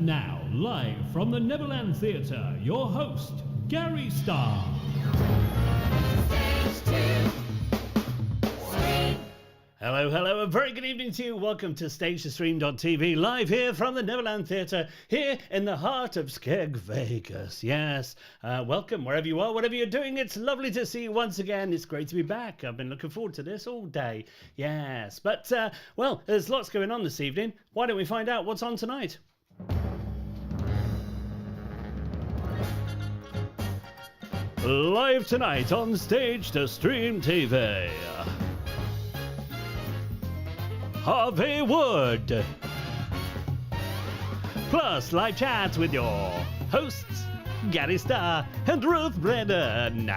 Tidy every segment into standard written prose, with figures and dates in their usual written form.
And now, live from the Neverland Theatre, your host, Gary Starr. Hello, a very good evening to you. Welcome to StageToStream.tv, live here from the Neverland Theatre, here in the heart of Skeg, Vegas. Yes, welcome wherever you are, whatever you're doing. It's lovely to see you once again. It's great to be back. I've been looking forward to this all day. Yes, but, well, there's lots going on this evening. Why don't we find out what's on tonight? Live tonight on Stage to Stream TV. Harvey Wood. Plus live chats with your hosts, Gary Starr and Ruth Brennan.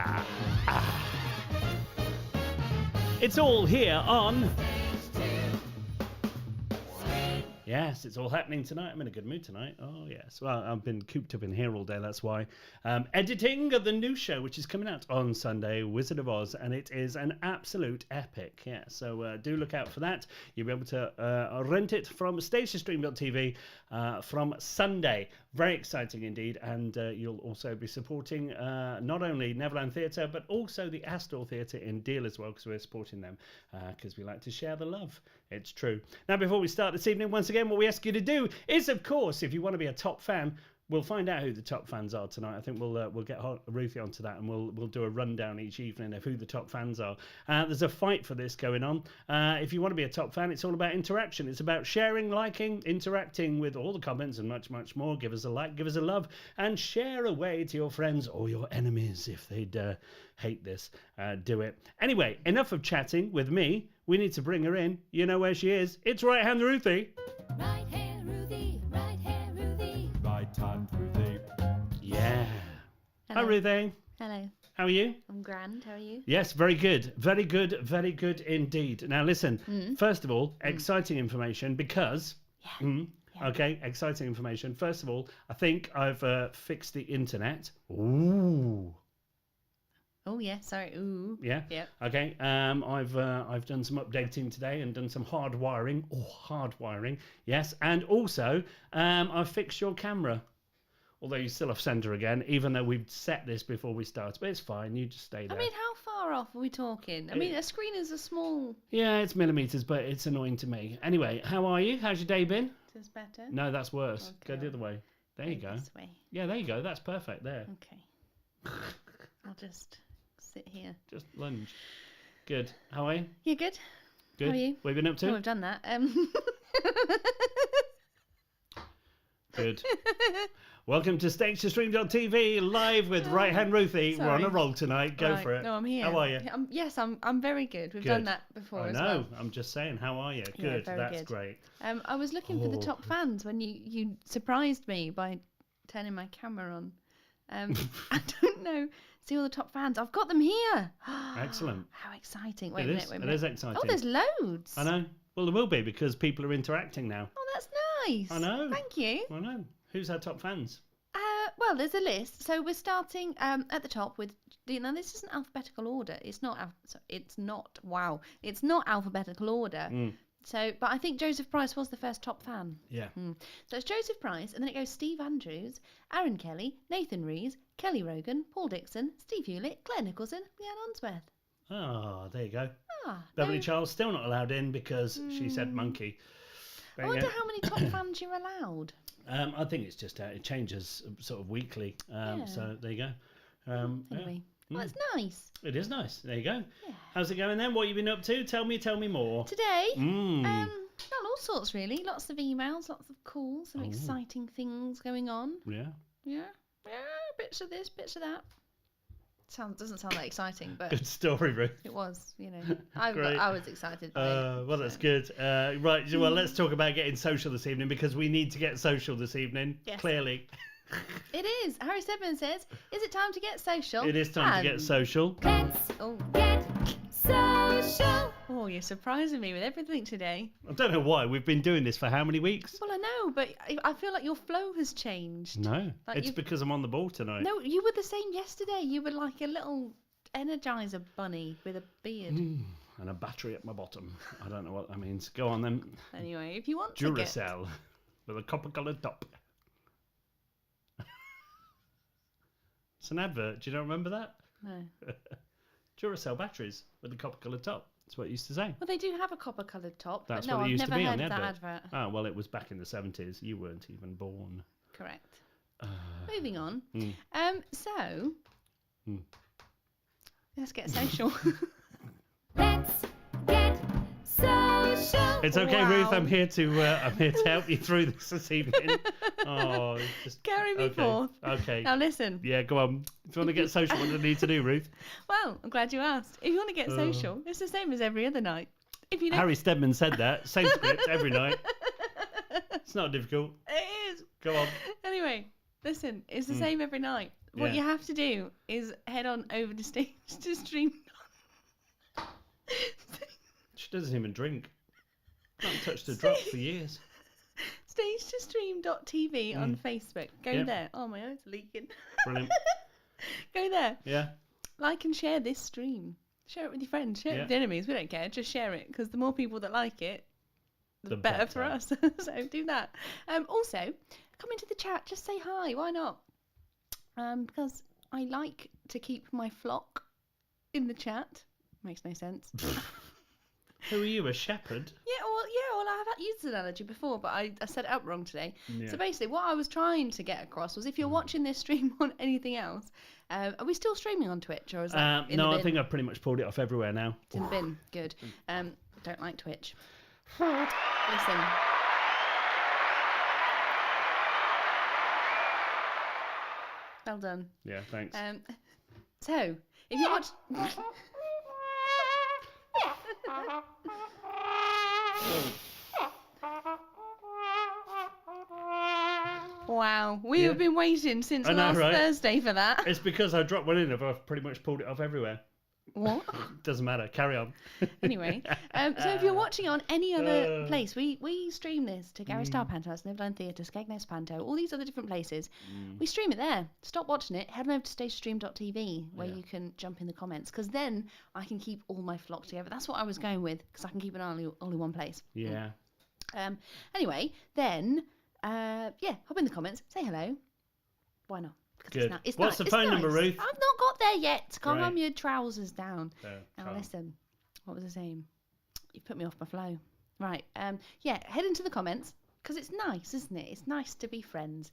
It's all here on... Yes, it's all happening tonight. I'm in a good mood tonight. Oh, yes. Well, I've been cooped up in here all day, that's why. Editing of the new show, which is coming out on Sunday, Wizard of Oz, and it is an absolute epic. Yeah, so do look out for that. You'll be able to rent it from StageToStream.tv from Sunday. Very exciting indeed, and you'll also be supporting not only Neverland Theatre, but also the Astor Theatre in Deal as well, because we're supporting them, because we like to share the love. It's true. Now, before we start this evening, once again, what we ask you to do is, of course, if you want to be a top fan, we'll find out who the top fans are tonight. I think we'll get Ruthie onto that, and we'll do a rundown each evening of who the top fans are. There's a fight for this going on. If you want to be a top fan, it's all about interaction. It's about sharing, liking, interacting with all the comments and much, much more. Give us a like, give us a love, and share away to your friends or your enemies if they'd hate this. Do it. Anyway, enough of chatting with me. We need to bring her in. You know where she is. It's Right Hand Ruthie. Right hand Ruthie, right hand Ruthie. Right hand Ruthie. Yeah. Hello. Hi, Ruthie. Hello. How are you? I'm grand. How are you? Yes, very good. Very good. Very good indeed. Now, listen. First of all, exciting information because... Yeah. Okay, exciting information. First of all, I think I've fixed the internet. Ooh. Oh yeah, sorry. Ooh. Yeah. Yep. Okay. I've done some updating today and done some hardwiring. Hardwiring. Yes. And also, I've fixed your camera. Although you still off centre again, even though we've set this before we start. But it's fine. You just stay there. I mean, how far off are we talking? I mean, a screen is a small... Yeah, it's millimetres, but it's annoying to me. Anyway, how are you? How's your day been? Is better? No, that's worse. Okay. Go the other way. There you go. This way. Yeah, there you go. That's perfect there. Okay. I'll just sit here. Just lunge. Good. How are you? You good? Good. How are you? What have you been up to? Oh, we've done that. Good. Welcome to StageToStream.tv, live with Right Hand Ruthie. Sorry. We're on a roll tonight. Go Right. for it. No, I'm here. How are you? Yes, I'm very good. We've Good. done that before I as know. well. I'm just saying. How are you? Yeah, Good. very That's good. great. I was looking for the top fans when you surprised me by turning my camera on. I don't know. See all the top fans. I've got them here. Excellent. How exciting. Wait It a is. minute. It is exciting. Oh, there's loads. I know. Well, there will be because people are interacting now. Oh, that's nice. I know. Thank you. I know. Who's our top fans? Well, there's a list. So we're starting at the top with... Now, this isn't alphabetical order. It's not... It's not... Wow. It's not alphabetical order. So, but I think Joseph Price was the first top fan. Yeah. So it's Joseph Price, and then it goes Steve Andrews, Aaron Kelly, Nathan Rees, Kelly Rogan, Paul Dixon, Steve Hewlett, Claire Nicholson, Leanne Unsworth. Oh, there you go. Ah, Beverly no. Charles still not allowed in because she said monkey. I wonder how many top fans you're allowed. I think it's just it changes sort of weekly. So there you go. Anyway, Yeah. well, it's nice. It is nice. There you go. Yeah. How's it going then? What have you been up to? Tell me more. Today, Mm. well, all sorts really. Lots of emails, lots of calls, some exciting things going on. Yeah. Yeah, bits of this, bits of that. Doesn't sound that exciting, but Good story, Ruth. it was. You know, I Great. was excited by it. Well, that's good. Right. Well, let's talk about getting social this evening because we need to get social this evening. Yes. Clearly. It is. Harry Stedman says, "Is it time to get social?" It is time to get social. Let's get social. Oh, you're surprising me with everything today. I don't know why. We've been doing this for how many weeks? Well, I know, but I feel like your flow has changed. No. Like It's you've- because I'm on the ball tonight. No, you were the same yesterday. You were like a little Energizer bunny with a beard. And a battery at my bottom. I don't know what that means. Go on then. Anyway, if you want to get... Duracell with a copper-coloured top. It's an advert. Do you not remember that? No. Duracell batteries with the copper-coloured top. That's what it used to say. Well, they do have a copper-coloured top. That's but no, what it I've used to never be heard on the that advert. advert. Oh, well, it was back in the 70s. You weren't even born. Correct. Moving on. Mm. So, Mm. let's get social. Let's get social. It's okay, Wow. Ruth. I'm here to help you through this evening. Oh, just Carry me okay. forth. Okay. Now listen. Yeah, go on. If you want to get social, what do you need to do, Ruth? Well, I'm glad you asked. If you want to get social, it's the same as every other night. If you don't, Harry Stedman said that. Same script every night. It's not difficult. it is. Go on. Anyway, listen, it's the same every night. What Yeah. you have to do is head on over to stage to stream. She doesn't even drink. Not touched a drop for years. Stage to stream.tv on Facebook. Go Yep. there. Oh, my eyes are leaking. Brilliant. Go there. Yeah. Like and share this stream. Share it with your friends. Share it with your enemies. We don't care. Just share it because the more people that like it, the better for us. So do that. Also, come into the chat. Just say hi. Why not? Because I like to keep my flock in the chat. Makes no sense. Who are you, a shepherd? Well, I have used this analogy before, but I set it up wrong today. Yeah. So basically, what I was trying to get across was if you're watching this stream on anything else, are we still streaming on Twitch, or is that in the No, bin? I think I've pretty much pulled it off everywhere now. It's in the bin. Good. Don't like Twitch. Listen. Well done. Yeah, thanks. So, if you watch... Wow, we have been waiting since I know, last right? Thursday for that. It's because I dropped one in, and I've pretty much pulled it off everywhere. What? Doesn't matter. Carry on. Anyway, so if you're watching on any other place, we stream this to Gary Star Panto, Neverland Theatre, Skegness Panto, all these other different places. We stream it there. Stop watching it. Head on over to stagestream.tv where you can jump in the comments, because then I can keep all my flock together. That's what I was going with, because I can keep it all in one place. Yeah. Anyway, then, hop in the comments, say hello. Why not? Good. It's What's the it's phone number, nice. Ruth? I've not got there yet. Calm Right. your trousers down. Now calm. listen, what was I saying? You put me off my flow. Right. Head into the comments, because it's nice, isn't it? It's nice to be friends.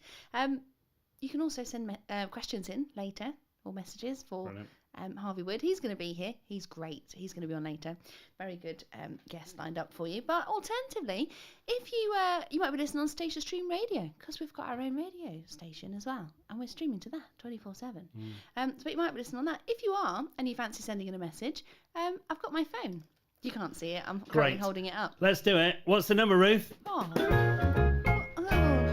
You can also send questions in later, or messages for Brilliant. Harvey Wood. He's going to be here. He's great. He's going to be on later. Very good guest lined up for you. But alternatively, if you might be listening on Station Stream Radio, because we've got our own radio station as well, and we're streaming to that 24/7. So you might be listening on that. If you are, and you fancy sending in a message, I've got my phone. You can't see it. I'm currently Great. holding it up. Let's do it. What's the number, Ruth? Oh,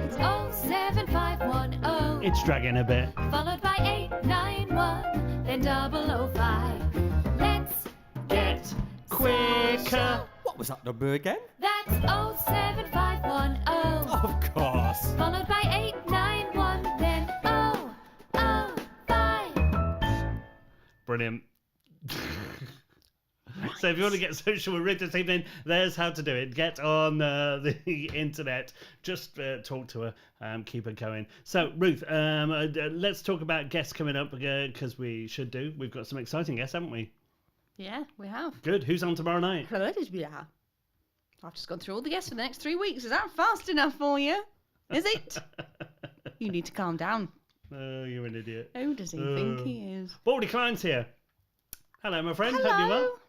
It's 07510. It's dragging a bit. Followed by 891, then 005. Let's Get quicker. What was that number again? That's 07510. Of course. Followed by 891, then 005. Brilliant. So if you want to get social with Ruth this evening, there's how to do it. Get on the internet. Just talk to her. Keep her going. So, Ruth, let's talk about guests coming up, because we should do. We've got some exciting guests, haven't we? yeah, we have. Good. Who's on tomorrow night? I've just gone through all the guests for the next 3 weeks. Is that fast enough for you? Is it? You need to calm down. Oh, you're an idiot. Who does he think he is? Baldy Klein's here. Hello, my friend. Hope you're Hello. well.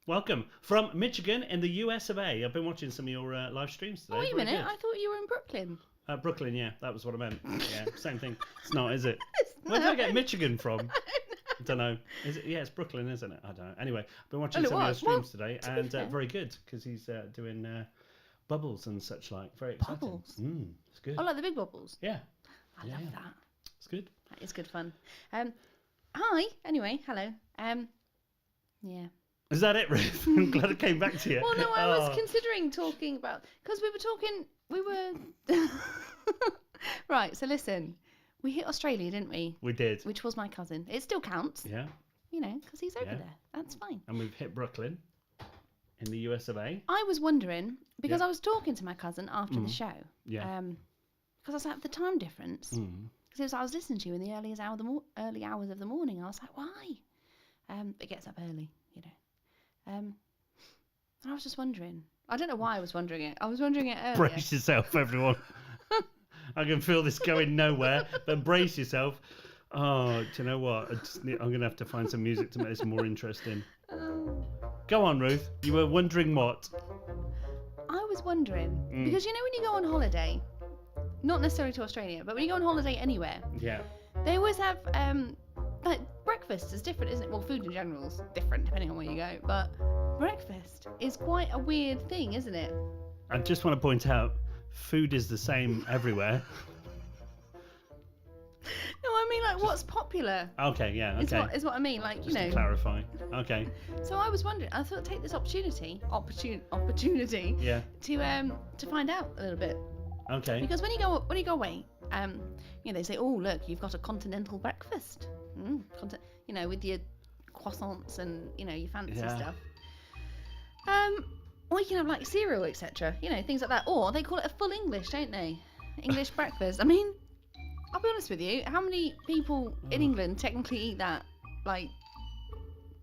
Welcome. From Michigan in the US of A. I've been watching some of your live streams today. Wait a Very minute, good. I thought you were in Brooklyn. Brooklyn, yeah. That was what I meant. Yeah, same thing. It's not, is it? Where did I get Michigan from? I don't know. Is it? Yeah, it's Brooklyn, isn't it? I don't know. Anyway, I've been watching Well, it some of your was. streams today, to be and fair. very good, because he's doing bubbles and such like. Very exciting. Bubbles? It's good. Oh, like the big bubbles. Yeah, I love that. it's good. That is good fun. Hi. Anyway, hello. Yeah. Is that it, Ruth? I'm glad I came back to you. Well, no, I was Oh. considering talking about, because we were right. So listen, we hit Australia, didn't we? We did. Which was my cousin. It still counts, Yeah, you know, because he's over Yeah. there. That's fine. and we've hit Brooklyn in the US of A. I was wondering because Yeah. I was talking to my cousin after the show. Yeah. Because I was like, the time difference. Because I was listening to you in the early hours of the morning. I was like, why? It gets up early, you know. And I was just wondering. I don't know why I was wondering it. I was wondering it earlier. Brace yourself, everyone. I can feel this going nowhere, but brace yourself. Oh, do you know what? I'm going to have to find some music to make this more interesting. Go on, Ruth. You were wondering what? I was wondering, because you know when you go on holiday, not necessarily to Australia, but when you go on holiday anywhere, Yeah. they always have, like, breakfast is different, isn't it? Well, food in general is different depending on where you go, but breakfast is quite a weird thing, isn't it? I just want to point out, food is the same everywhere. No, I mean, like, what's popular? Okay, yeah, okay. Is what I mean, like, Just you know. to clarify. Okay. So I was wondering, I thought I'd take this opportunity Yeah. to find out a little bit. Okay. Because when you go away, you know, they say, oh, look, you've got a continental breakfast. You know, with your croissants and, you know, your fancy stuff. Or you can have, like, cereal, etc. You know, things like that. Or they call it a full English, don't they? English breakfast. I mean, I'll be honest with you, how many people in England technically eat that, like,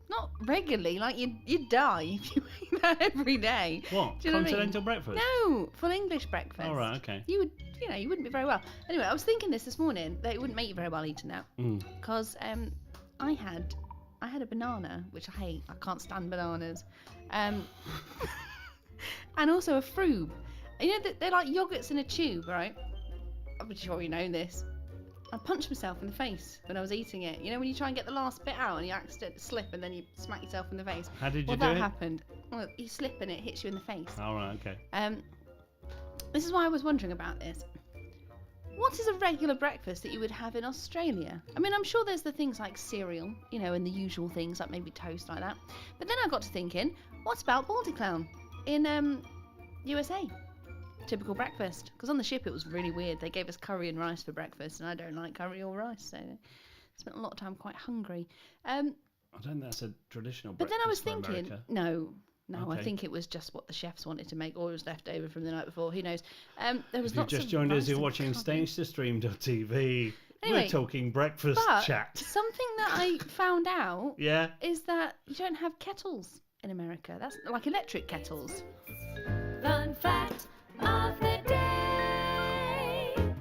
not regularly, like, you'd die if you ate that every day. What? Do you know what I mean? Continental breakfast? No, full English breakfast. All right, okay. You wouldn't be very well. Anyway, I was thinking this morning, that it wouldn't make you very well eating that. Because I had a banana, which I hate. I can't stand bananas. And also a frube. You know, they're like yogurts in a tube, right? I'm sure you know this. I punched myself in the face when I was eating it. You know, when you try and get the last bit out and you accidentally slip and then you smack yourself in the face. How did you do that it? happened. Well, you slip and it hits you in the face. All right, okay. This is why I was wondering about this. What is a regular breakfast that you would have in Australia? I mean, I'm sure there's the things like cereal, you know, and the usual things like maybe toast like that. But then I got to thinking, what about Baldy Clown in USA? Typical breakfast. Because on the ship it was really weird. They gave us curry and rice for breakfast, and I don't like curry or rice, so I spent a lot of time quite hungry. I don't think that's a traditional But breakfast then I was for thinking, America. no, Okay. I think it was just what the chefs wanted to make, or it was left over from the night before. Who knows? There was If you've lots just of joined us, rice you're and watching curry. StagetoStream.tv. Anyway, We're talking breakfast But chat. something that I found out Yeah. is that you don't have kettles in America. That's like electric kettles. Fun fact of the day.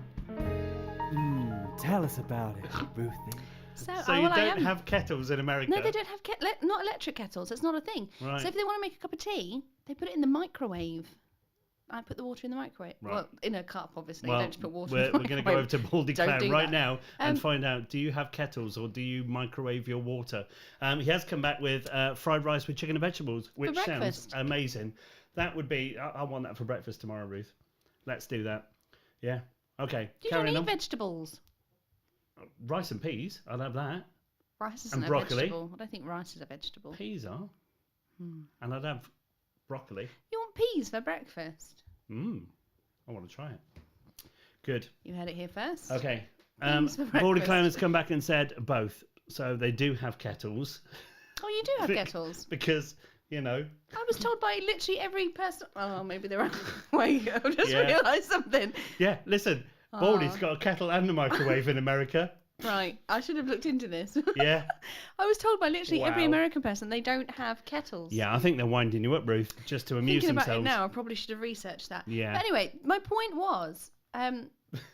Tell us about it, Ruthie. So, So you well, I don't am. have kettles in America? No, they don't have not electric kettles. It's not a thing. Right. So if they want to make a cup of tea, they put it in the microwave. I put the water in the microwave. Right. Well, in a cup, obviously. Well, don't just put water we're in the going to microwave. go over to Baldy Don't Clown do right that. now and find out, do you have kettles or do you microwave your water? He has come back with fried rice with chicken and vegetables, which sounds breakfast. amazing. That would be, I want that for breakfast tomorrow, Ruth. Let's do that. Yeah. Okay. You don't Carrying eat on. vegetables. Rice and peas, I'd have that. Rice isn't And a broccoli. vegetable. I don't think rice is a vegetable. Peas are. And I'd have broccoli. You want peas for breakfast? I want to try it. Good. You heard it here first. Okay. Peas for Baldy breakfast. Clown has come back and said both. So they do have kettles Oh, you do have kettles. because, you know, I was told by literally every person. Oh, maybe they're. Wait, I just Yeah. realised something. yeah, listen, Baldy's got a kettle and a microwave in America. Right, I should have looked into this. Yeah. I was told by literally every Wow. American person they don't have kettles. Yeah, I think they're winding you up, Ruth, just to amuse Thinking themselves. about it now, I probably should have researched that. Yeah. But anyway, my point was,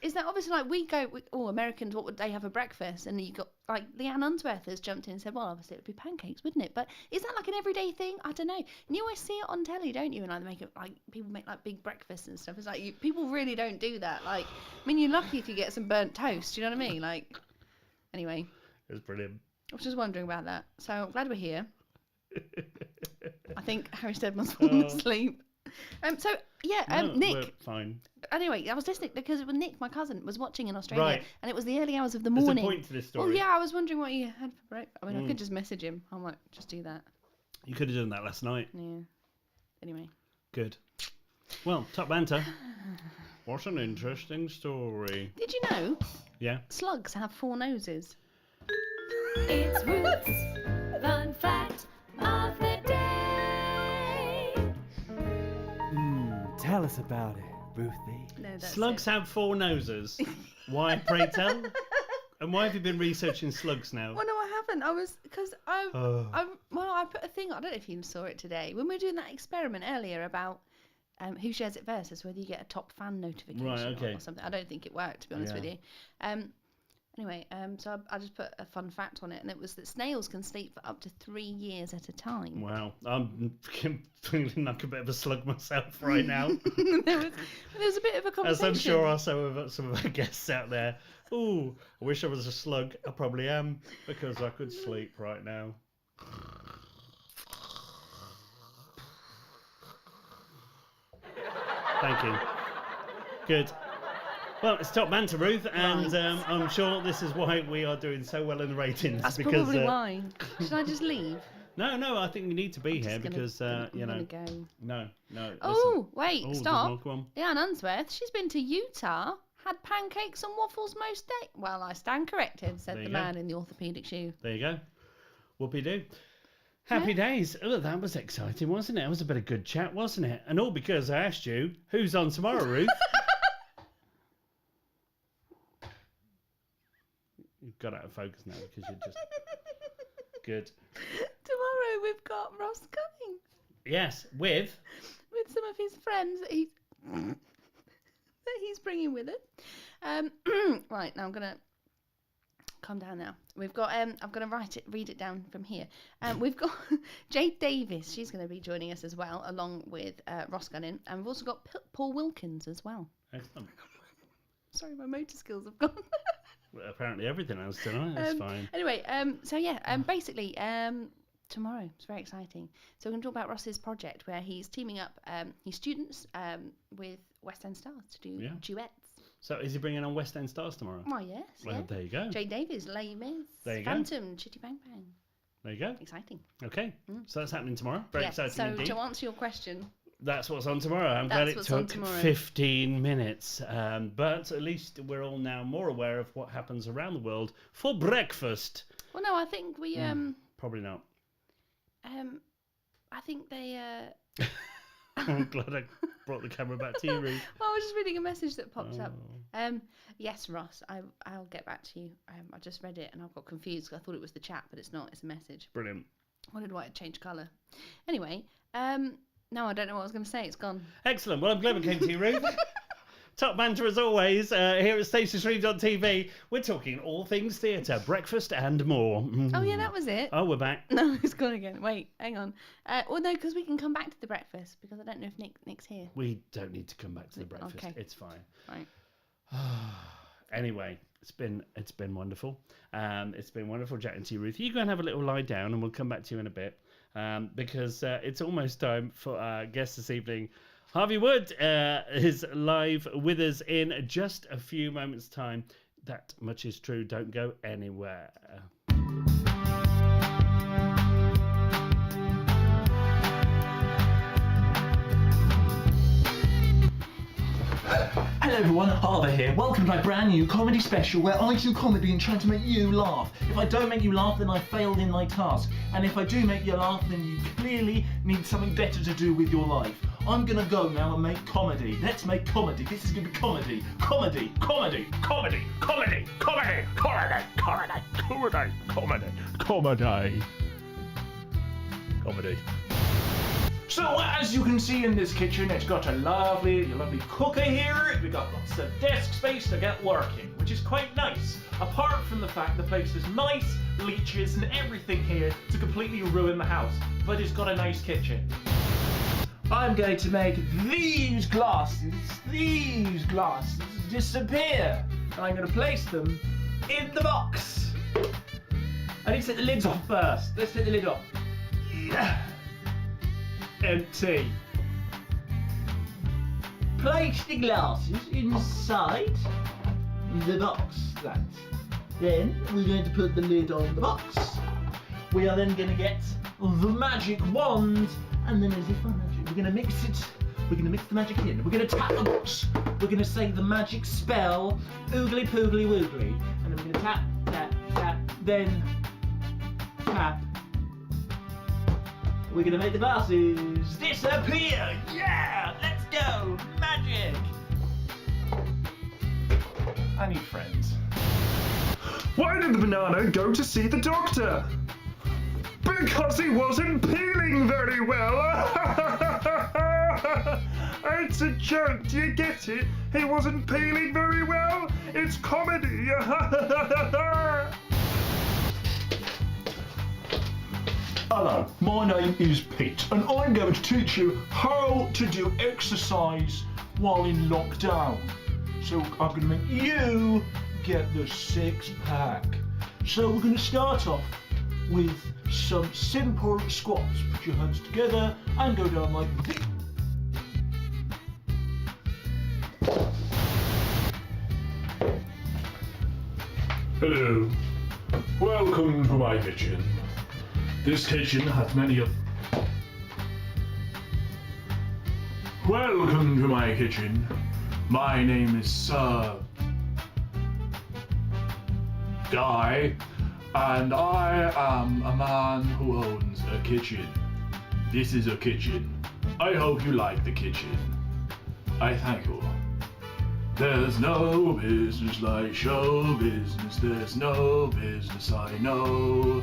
is that obviously like Americans, what would they have for breakfast? And you got like Leanne Unsworth has jumped in and said, well, obviously it would be pancakes, wouldn't it? But is that like an everyday thing? I don't know. And you always see it on telly, don't you? And like they make it like people make like big breakfasts and stuff. It's like people really don't do that. Like, I mean, you're lucky if you get some burnt toast. You know what I mean? Like, anyway, It was brilliant. I was just wondering about that. So I'm glad we're here. I think Harry Steadman's fallen asleep. So yeah, No, Nick. we're fine. Anyway, I was listening because it was Nick, my cousin, was watching in Australia, Right. and it was the early hours of the There's morning. a point to this story. Well, yeah, I was wondering what he had for breakfast. I mean, I could just message him. I might just do that. You could have done that last night. Yeah. Anyway. Good. Well, top banter. What an interesting story. Did you know Yeah. slugs have 4 noses? It's Ruth's fun fact of the day. Tell us about it, Ruthie. No, that's Slugs it. have 4 noses. Why, pray tell? And why have you been researching slugs now? Well, no, I haven't. I was because Oh. I put a thing. I don't know if you saw it today when we were doing that experiment earlier about who shares it versus whether you get a top fan notification Right, okay. or something. I don't think it worked, to be honest with you. Anyway, so I just put a fun fact on it, and it was that snails can sleep for up to 3 years at a time. Wow, I'm feeling like a bit of a slug myself right now. there was a bit of a As conversation. I'm sure are some of our guests out there. Ooh, I wish I was a slug. I probably am, because I could sleep right now. Thank you. Good. Well, it's top banter, Ruth, and I'm sure this is why we are doing so well in the ratings. That's because, probably why. Should I just leave? No, I think you need to be here because, I'm you know. gonna go. No. Oh, wait, Oh, stop. go on. Leanne Unsworth, she's been to Utah, had pancakes and waffles most days. Well, I stand corrected, said There the you go. man in the orthopaedic shoe. There you go. Whoopie-doo. Happy days. Oh, that was exciting, wasn't it? It was a bit of good chat, wasn't it? And all because I asked you, who's on tomorrow, Ruth? You've got out of focus now because you're just... Good. Tomorrow we've got Ross coming Yes, with... some of his friends that he's bringing with him. Right, now I'm gonna calm down now. We've got I'm gonna read it down from here. We've got Jade Davis. She's going to be joining us as well, along with Ross Gunning, and we've also got Paul Wilkins as well. Excellent. Sorry, my motor skills have gone. Well, apparently everything else tonight. That's fine. Anyway, so yeah, basically, tomorrow it's very exciting. So we're going to talk about Ross's project where he's teaming up his students with West End Stars to do duets. So is he bringing on West End Stars tomorrow? Oh yes, Well, yeah. there you go. Jay Davies, Les Mis, There you go. Phantom, Chitty Bang Bang. There you go. Exciting. Okay. So that's happening tomorrow. Very exciting so indeed. to answer your question, That's what's on tomorrow. I'm glad it That's what's on took tomorrow. 15 minutes. But at least we're all now more aware of what happens around the world for breakfast. well, no, I think we Probably not. I think they. I'm glad I brought the camera back to you, Ruth. Well, I was just reading a message that popped up. Oh. Yes, Ross, I'll get back to you. I just read it and I got confused because I thought it was the chat, but it's not. It's a message. Brilliant. I wondered why it changed colour. Anyway, no, I don't know what I was going to say. It's gone. Excellent. Well, I'm glad we came to you, Ruth. Top banter as always here at StationStream.tv. We're talking all things theatre, breakfast and more. Oh, yeah, that was it. Oh, we're back. No, it's gone again. Wait, hang on. Well, no, because we can come back to the breakfast because I don't know if Nick's here. We don't need to come back to the breakfast. Okay. It's fine. Right. Anyway, it's been wonderful. It's been wonderful chatting to you, Ruth. You go and have a little lie down, and we'll come back to you in a bit because it's almost time for our guest this evening. Harvey Wood is live with us in just a few moments' time. That much is true. Don't go anywhere. Hello everyone, Harvey here. Welcome to my brand new comedy special where I do comedy and try to make you laugh. If I don't make you laugh, then I failed in my task. And if I do make you laugh, then you clearly need something better to do with your life. I'm gonna go now and make comedy. Let's make comedy. This is gonna be comedy. Comedy, comedy, comedy, comedy, comedy, comedy, comedy, comedy, comedy, comedy. Comedy. So as you can see in this kitchen, it's got a lovely cooker here. We've got lots of desk space to get working, which is quite nice. Apart from the fact the place is nice, leeches and everything here to completely ruin the house. But it's got a nice kitchen. I'm going to make these glasses disappear. And I'm going to place them in the box. I need to take the lids off first. Let's take the lid off. Yeah. Empty. Place the glasses inside the box. Then we're going to put the lid on the box. We are then going to get the magic wand, and then as if by magic, we're going to mix it. We're going to mix the magic in. We're going to tap the box. We're going to say the magic spell, oogly poogly woogly, and then we're going to tap, tap, tap, then tap. We're gonna make the glasses disappear! Yeah! Let's go! Magic! Why did the banana go to see the doctor? Because he wasn't peeling very well. It's a joke, do you get it? He wasn't peeling very well. It's comedy. Hello, my name is Pete, and I'm going to teach you how to do exercise while in lockdown. So I'm going to make you get the six-pack. So we're going to start off with some simple squats. Put your hands together and go down like this. Hello. Welcome to my kitchen. This kitchen has many of... Welcome to my kitchen. My name is Sir Guy, and I am a man who owns a kitchen. This is a kitchen. I hope you like the kitchen. I thank you. There's no business like show business. There's no business I know.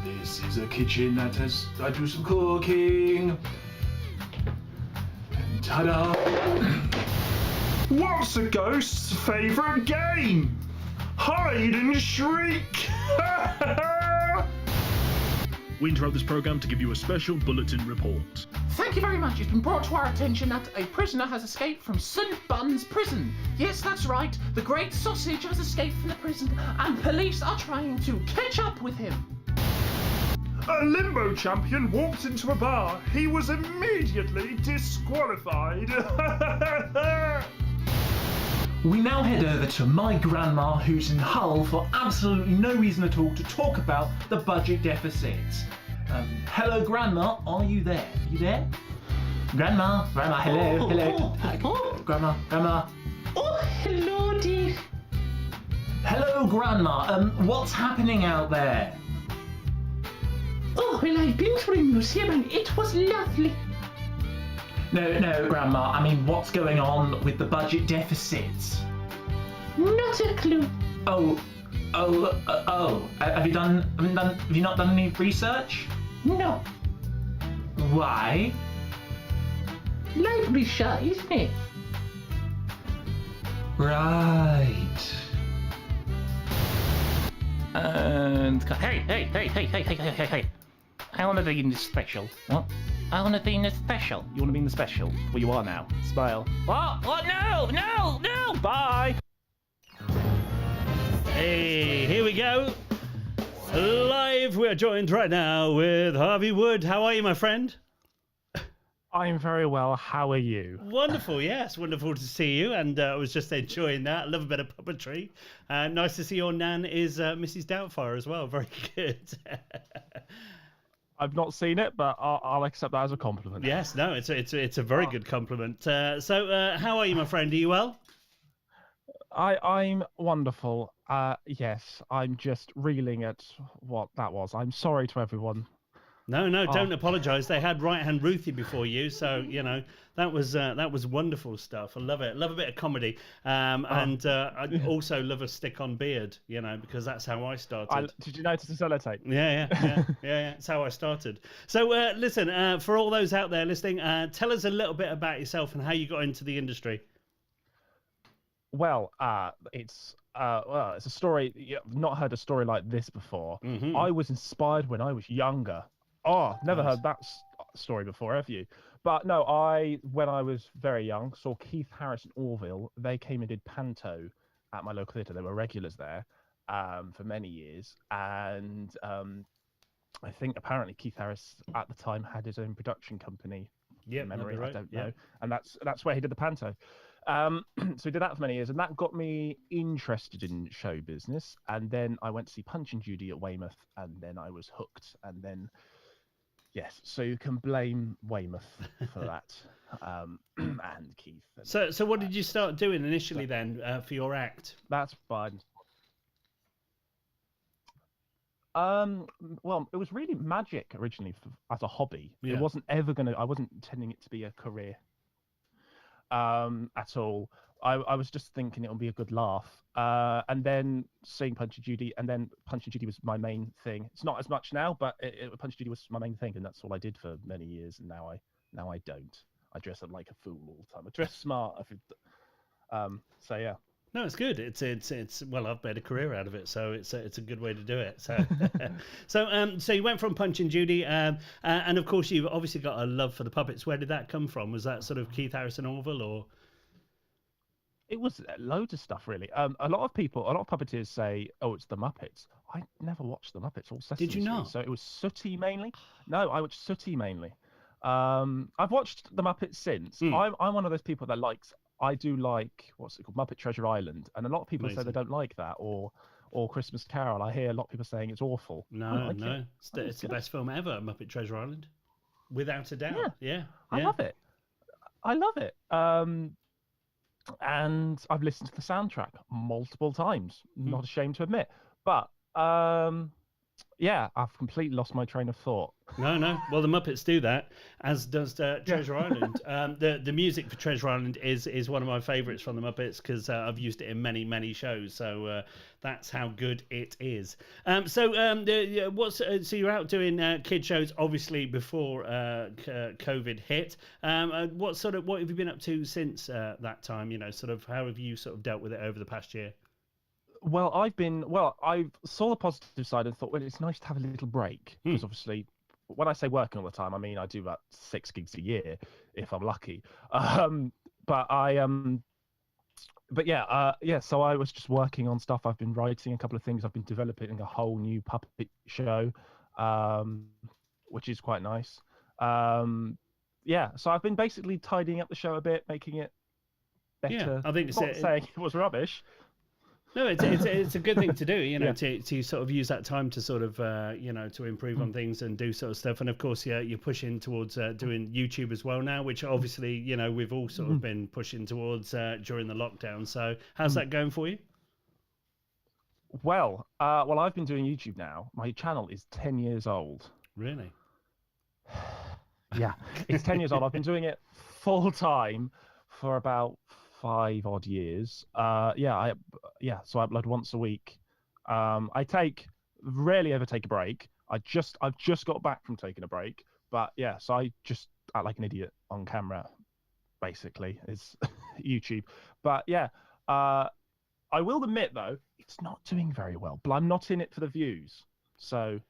This is a kitchen that I do some cooking. And ta-da! What's a ghost's favourite game? Hide and shriek! We interrupt this program to give you a special bulletin report. Thank you very much. It's been brought to our attention that a prisoner has escaped from St. Bun's prison. Yes, that's right. The Great Sausage has escaped from the prison, and police are trying to catch up with him. A limbo champion walked into a bar. He was immediately disqualified. We now head over to my grandma, who's in Hull for absolutely no reason at all to talk about the budget deficit. Hello, Grandma, are you there? Are you there? Grandma, hello. Grandma. Oh, hello, dear. Hello, Grandma. What's happening out there? Oh, well, I've been to a museum and it was lovely. No, Grandma. I mean, what's going on with the budget deficit? Not a clue. Oh. Have you not done any research? No. Why? Library shy, isn't it? Right. And hey! I want to be in the special. What? I want to be in the special. You want to be in the special? Well, you are now. Smile. What? What? No! Bye. Hey, here we go. Live, we're joined right now with Harvey Wood. How are you, my friend? I'm very well. How are you? Wonderful, yes. Wonderful to see you. And I was just enjoying that. I love a bit of puppetry. Nice to see your nan is Mrs. Doubtfire as well. Very good. I've not seen it, but I'll accept that as a compliment. Yes, no, it's a very good compliment. So, how are you, my friend? Are you well? I'm wonderful. Yes, I'm just reeling at what that was. I'm sorry to everyone. No, don't apologise. They had Right Hand Ruthie before you, so you know that was wonderful stuff. I love it. Love a bit of comedy, and I also love a stick-on beard. You know, because that's how I started. Did you notice the sellotape? Yeah. That's how I started. So listen, for all those out there listening, tell us a little bit about yourself and how you got into the industry. Well, it's a story. I've not heard a story like this before. Mm-hmm. I was inspired when I was younger. Oh, never heard that story before, have you? But no, when I was very young, saw Keith Harris and Orville. They came and did Panto at my local theatre. They were regulars there for many years. And I think apparently Keith Harris at the time had his own production company. Yeah, memory, right. I don't know. And that's where he did the Panto. So he did that for many years, and that got me interested in show business. And then I went to see Punch and Judy at Weymouth, and then I was hooked. And then, yes, so you can blame Weymouth for that, and Keith. And, so what did you start doing initially then for your act? That's fine. Well, it was really magic originally as a hobby. Yeah. It wasn't ever I wasn't intending it to be a career. At all. I was just thinking it would be a good laugh. And then seeing Punch and Judy, and then Punch and Judy was my main thing. It's not as much now, but Punch and Judy was my main thing, and that's all I did for many years. And now I don't. I dress up like a fool all the time. I dress smart. So yeah. No, it's good. It's well, I've made a career out of it, so it's a good way to do it. So, so you went from Punch and Judy, and of course you've obviously got a love for the puppets. Where did that come from? Was that sort of Keith Harrison Orville, or? It was loads of stuff, really. A lot of puppeteers say, "Oh, it's the Muppets." I never watched the Muppets or Sesame Did you Street, not? so it was Sooty mainly. No, I watched Sooty mainly. I've watched the Muppets since. I'm one of those people that likes. I do like what's it called, Muppet Treasure Island, and a lot of people say they don't like that, or Christmas Carol. I hear a lot of people saying it's awful. No, it's the best film ever, Muppet Treasure Island, without a doubt. Yeah. I love it. I love it. And I've listened to the soundtrack multiple times. Not ashamed to admit, but yeah, I've completely lost my train of thought. No. Well, the Muppets do that, as does Treasure Island. The music for Treasure Island is one of my favourites from the Muppets because I've used it in many shows. So that's how good it is. So you're out doing kid shows, obviously before COVID hit. What have you been up to since that time? Sort of how have you sort of dealt with it over the past year? Well, I saw the positive side and thought, well, it's nice to have a little break because obviously, when I say working all the time, I mean I do about 6 gigs a year if I'm lucky. But so I was just working on stuff. I've been writing a couple of things. I've been developing a whole new puppet show, which is quite nice. So I've been basically tidying up the show a bit, making it better. Yeah, I think it's not saying it was rubbish. No, it's a good thing to do, to sort of use that time to sort of, to improve on things and do sort of stuff. And of course, you're pushing towards doing YouTube as well now, which obviously, we've all sort of been pushing towards during the lockdown. So how's that going for you? Well, I've been doing YouTube now. My channel is 10 years old. Really? Yeah, it's 10 years old. I've been doing it full time for about 5 odd years. So I upload once a week. I rarely ever take a break. I've just got back from taking a break, but so I just act like an idiot on camera, basically, is YouTube. But I will admit though, it's not doing very well, but I'm not in it for the views. So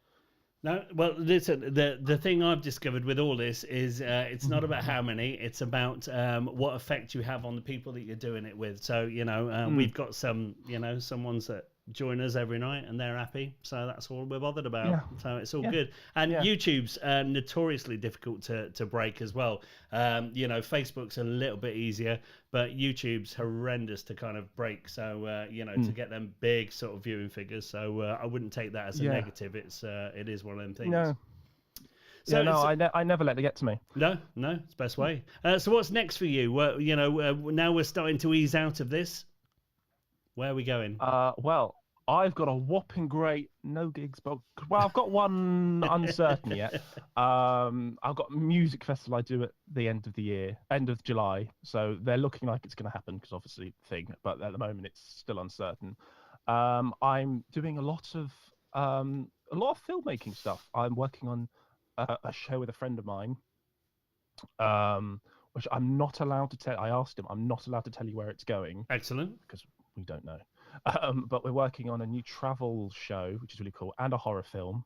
no, well, listen, the thing I've discovered with all this is it's not about how many, it's about what effect you have on the people that you're doing it with. So, we've got some ones that join us every night and they're happy. So that's all we're bothered about. Yeah. So it's all good. And YouTube's notoriously difficult to break as well. Facebook's a little bit easier, but YouTube's horrendous to kind of break. So, to get them big sort of viewing figures. So I wouldn't take that as a negative. It is one of them things. No. So I never let it get to me. No, it's the best way. So what's next for you? Now we're starting to ease out of this. Where are we going? Well, I've got a whopping great no gigs, but I've got one uncertain yet. I've got a music festival I do at the end of July. So they're looking like it's going to happen because obviously but at the moment it's still uncertain. I'm doing a lot of filmmaking stuff. I'm working on a show with a friend of mine, which I'm not allowed to tell. I asked him, I'm not allowed to tell you where it's going. Excellent. Because we don't know. But we're working on a new travel show, which is really cool, and a horror film,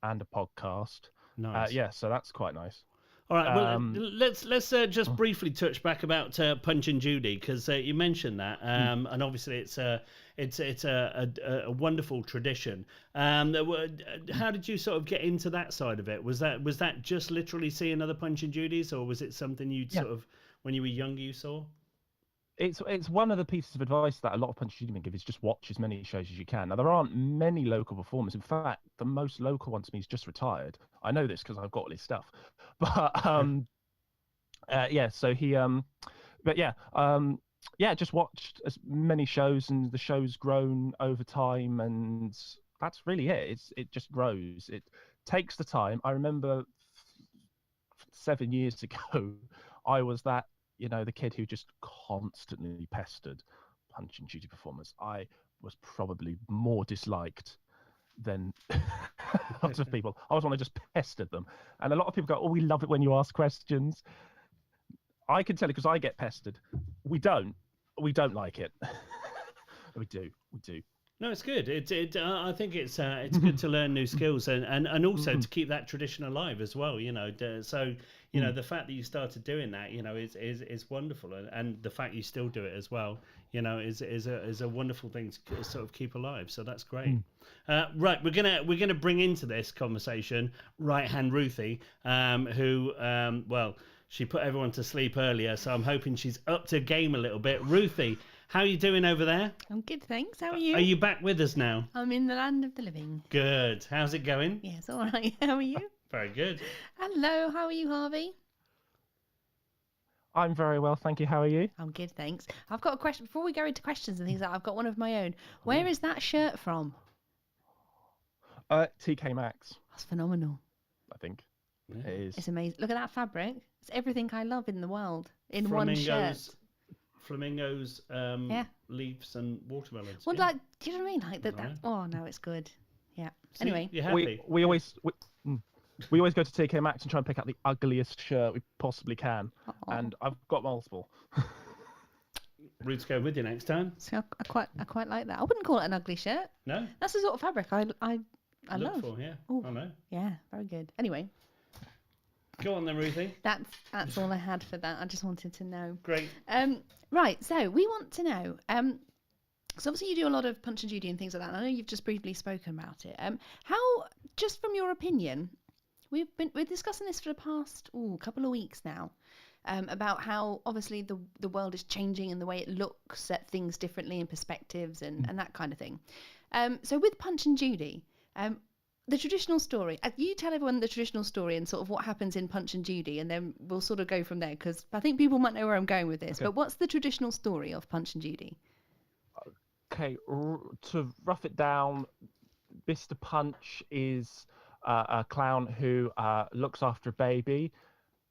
and a podcast. Nice. So that's quite nice. All right, well, let's just briefly touch back about Punch and Judy, because you mentioned that, and obviously it's a wonderful tradition. How did you sort of get into that side of it? Was that just literally seeing other Punch and Judys, or was it something you'd sort of, when you were younger, you saw? It's one of the pieces of advice that a lot of Punch and Judy men give is just watch as many shows as you can. Now, there aren't many local performers. In fact, the most local one to me is just retired. I know this because I've got all his stuff. But so he just watched as many shows, and the show's grown over time, and that's really it. It just grows. It takes the time. I remember 7 years ago, I was that the kid who just constantly pestered Punch and Judy performers, I was probably more disliked than lots of people. I was one that just pestered them. And a lot of people go, "Oh, we love it when you ask questions." I can tell you because I get pestered. We don't like it. We do. No, it's good. I think it's good to learn new skills and also to keep that tradition alive as well. So the fact that you started doing that, is wonderful, and the fact you still do it as well, is a wonderful thing to sort of keep alive. So that's great. Right, we're gonna bring into this conversation right hand Ruthie, who she put everyone to sleep earlier, so I'm hoping she's up to game a little bit. Ruthie, how are you doing over there? I'm good, thanks. How are you? Are you back with us now? I'm in the land of the living. Good. How's it going? Yes, all right. How are you? Very good. Hello, how are you, Harvey? I'm very well, thank you. How are you? I'm good, thanks. I've got a question. Before we go into questions and things like that, I've got one of my own. Where is that shirt from? TK Maxx, That's phenomenal. I think. Yeah. It is. It's amazing. Look at that fabric. It's everything I love in the world in one shirt. Flamingos, leaves and watermelons. Well, yeah. do you know what I mean? Like that. Right. Oh no, it's good. Yeah. See, Anyway, you're happy. We always go to TK Maxx and try and pick out the ugliest shirt we possibly can, and I've got multiple. Ruth's going with you next time. so I quite like that. I wouldn't call it an ugly shirt. No. That's the sort of fabric I Look love. for, yeah. Ooh. I know. Yeah, very good. Anyway, Go on then, Ruthie. that's all I had for that. I just wanted to know. Great. Right. So we want to know. So obviously you do a lot of Punch and Judy and things like that. And I know you've just briefly spoken about it. How, just from your opinion, we're discussing this for the past couple of weeks now. About how obviously the world is changing and the way it looks at things differently and perspectives and that kind of thing. So with Punch and Judy, the traditional story, you tell everyone the traditional story and sort of what happens in Punch and Judy, and then we'll sort of go from there, because I think people might know where I'm going with this. Okay. But what's the traditional story of Punch and Judy? Okay, to rough it down, Mr. Punch is a clown who looks after a baby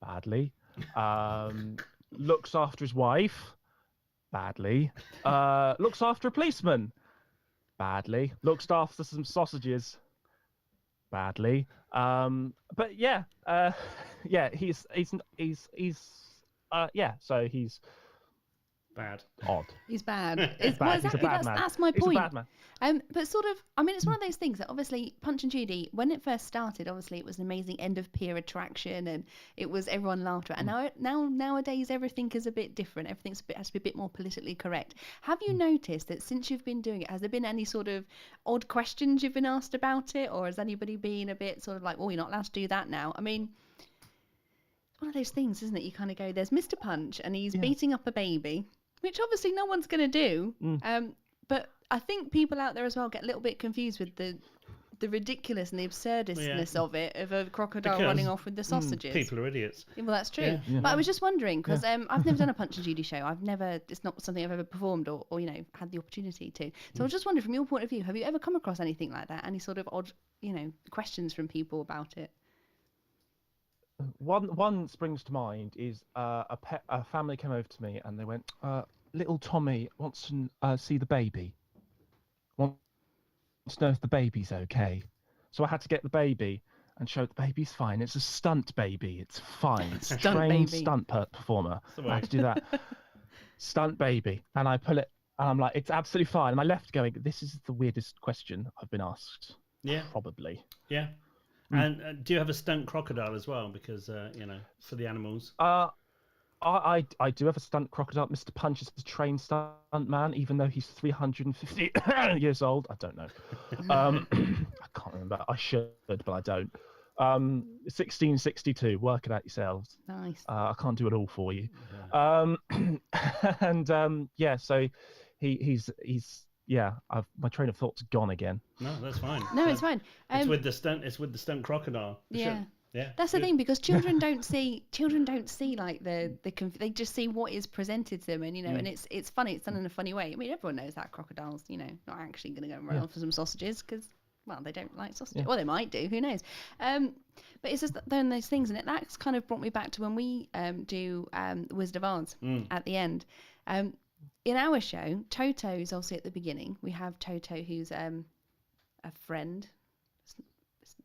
badly, looks after his wife badly, looks after a policeman badly, looks after some sausages badly, but he's bad. Odd. He's bad. He's a bad man. That's my point. He's a bad man. But sort of, I mean, it's one of those things that obviously Punch and Judy, when it first started, obviously it was an amazing end of peer attraction, and it was everyone laughed at. And nowadays everything is a bit different. Everything's has to be a bit more politically correct. Have you noticed that since you've been doing it, has there been any sort of odd questions you've been asked about it, or has anybody been a bit sort of like, oh, you're not allowed to do that now? I mean, it's one of those things, isn't it? You kind of go, there's Mr. Punch, and he's beating up a baby, which obviously no one's going to do. But I think people out there as well get a little bit confused with the ridiculous and the absurdness of it, of a crocodile running off with the sausages. People are idiots. Well, that's true. Yeah. But I was just wondering, because I've never done a Punch and Judy show. It's not something I've ever performed or had the opportunity to. So I was just wondering, from your point of view, have you ever come across anything like that? Any sort of odd, questions from people about it? One springs to mind is a family came over to me and they went, little Tommy wants to see the baby. Wants to know if the baby's okay. So I had to get the baby and show the baby's fine. It's a stunt baby. It's fine. It's a trained stunt performer. I had to do that. Stunt baby. And I pull it and I'm like, it's absolutely fine. And I left going, this is the weirdest question I've been asked. Yeah. Probably. Yeah. And do you have a stunt crocodile as well? Because, for the animals. I do have a stunt crocodile. Mr. Punch is a trained stunt man, even though he's 350 years old. I don't know. I can't remember. I should, but I don't. 1662. Work it out yourselves. Nice. I can't do it all for you. Yeah. So he's my train of thought's gone again. No, that's fine. No, it's fine. It's with the stunt crocodile. Yeah. Sure. Yeah, that's the thing, because children don't see like they just see what is presented to them, and and it's funny. It's done in a funny way. I mean, everyone knows that crocodile's not actually going to go around for some sausages, because well, they don't like sausage. Well, they might do. Who knows? But it's just then those things, and that's kind of brought me back to when we do Wizard of Oz at the end. In our show, Toto's obviously at the beginning. We have Toto, who's a friend.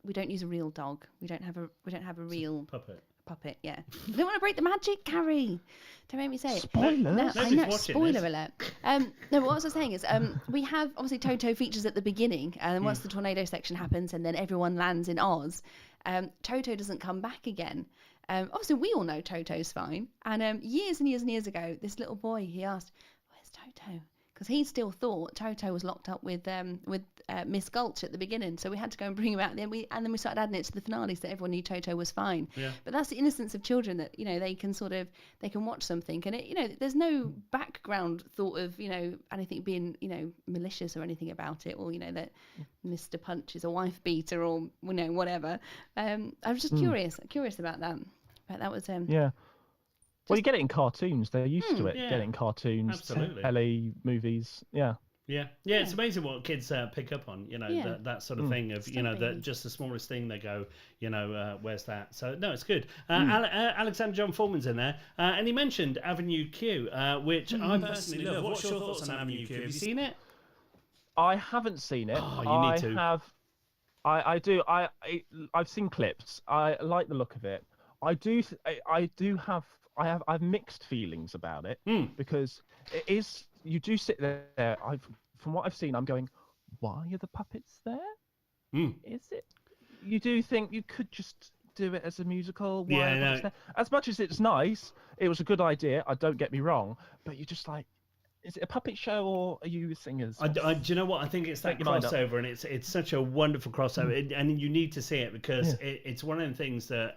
We don't use a real dog. We don't have a real puppet. Yeah. I don't want to break the magic, Carrie. Don't make me say it. Spoiler. No, I know. watching Spoiler this. alert. No, but what I was saying is, we have obviously Toto features at the begining, and once the tornado section happens, and then everyone lands in Oz, Toto doesn't come back again. Obviously, we all know Toto's fine. And years and years and years ago, this little boy, he asked, "Where's Toto?" Because he still thought Toto was locked up with Miss Gulch at the beginning, so we had to go and bring him out. And then we started adding it to the finale, so everyone knew Toto was fine. Yeah. But that's the innocence of children, that they can watch something, and there's no background thought of anything being malicious or anything about it, or that Mr. Punch is a wife beater or whatever. I was just curious about that. But that was Yeah. Well, you get it in cartoons. They're used to it. Yeah. Getting cartoons, Absolutely. telly, movies. Yeah. Yeah, it's amazing what kids pick up on, that sort of thing of, that just the smallest thing they go, where's that? So, no, it's good. Alexander John Foreman's in there, and he mentioned Avenue Q, which I personally love. What's your thoughts on Avenue Q? Have you seen it? I haven't seen it. Oh, you need to. I do. I've seen clips. I like the look of it. I have mixed feelings about it because it is. You do sit there. From what I've seen, I'm going, why are the puppets there? Is it? You do think you could just do it as a musical? Why are the puppets there? As much as it's nice, it was a good idea. Don't get me wrong, but you're just like, is it a puppet show or are you singers? Do you know what? I think it's that crossover, and it's such a wonderful crossover, and you need to see it because it's one of the things that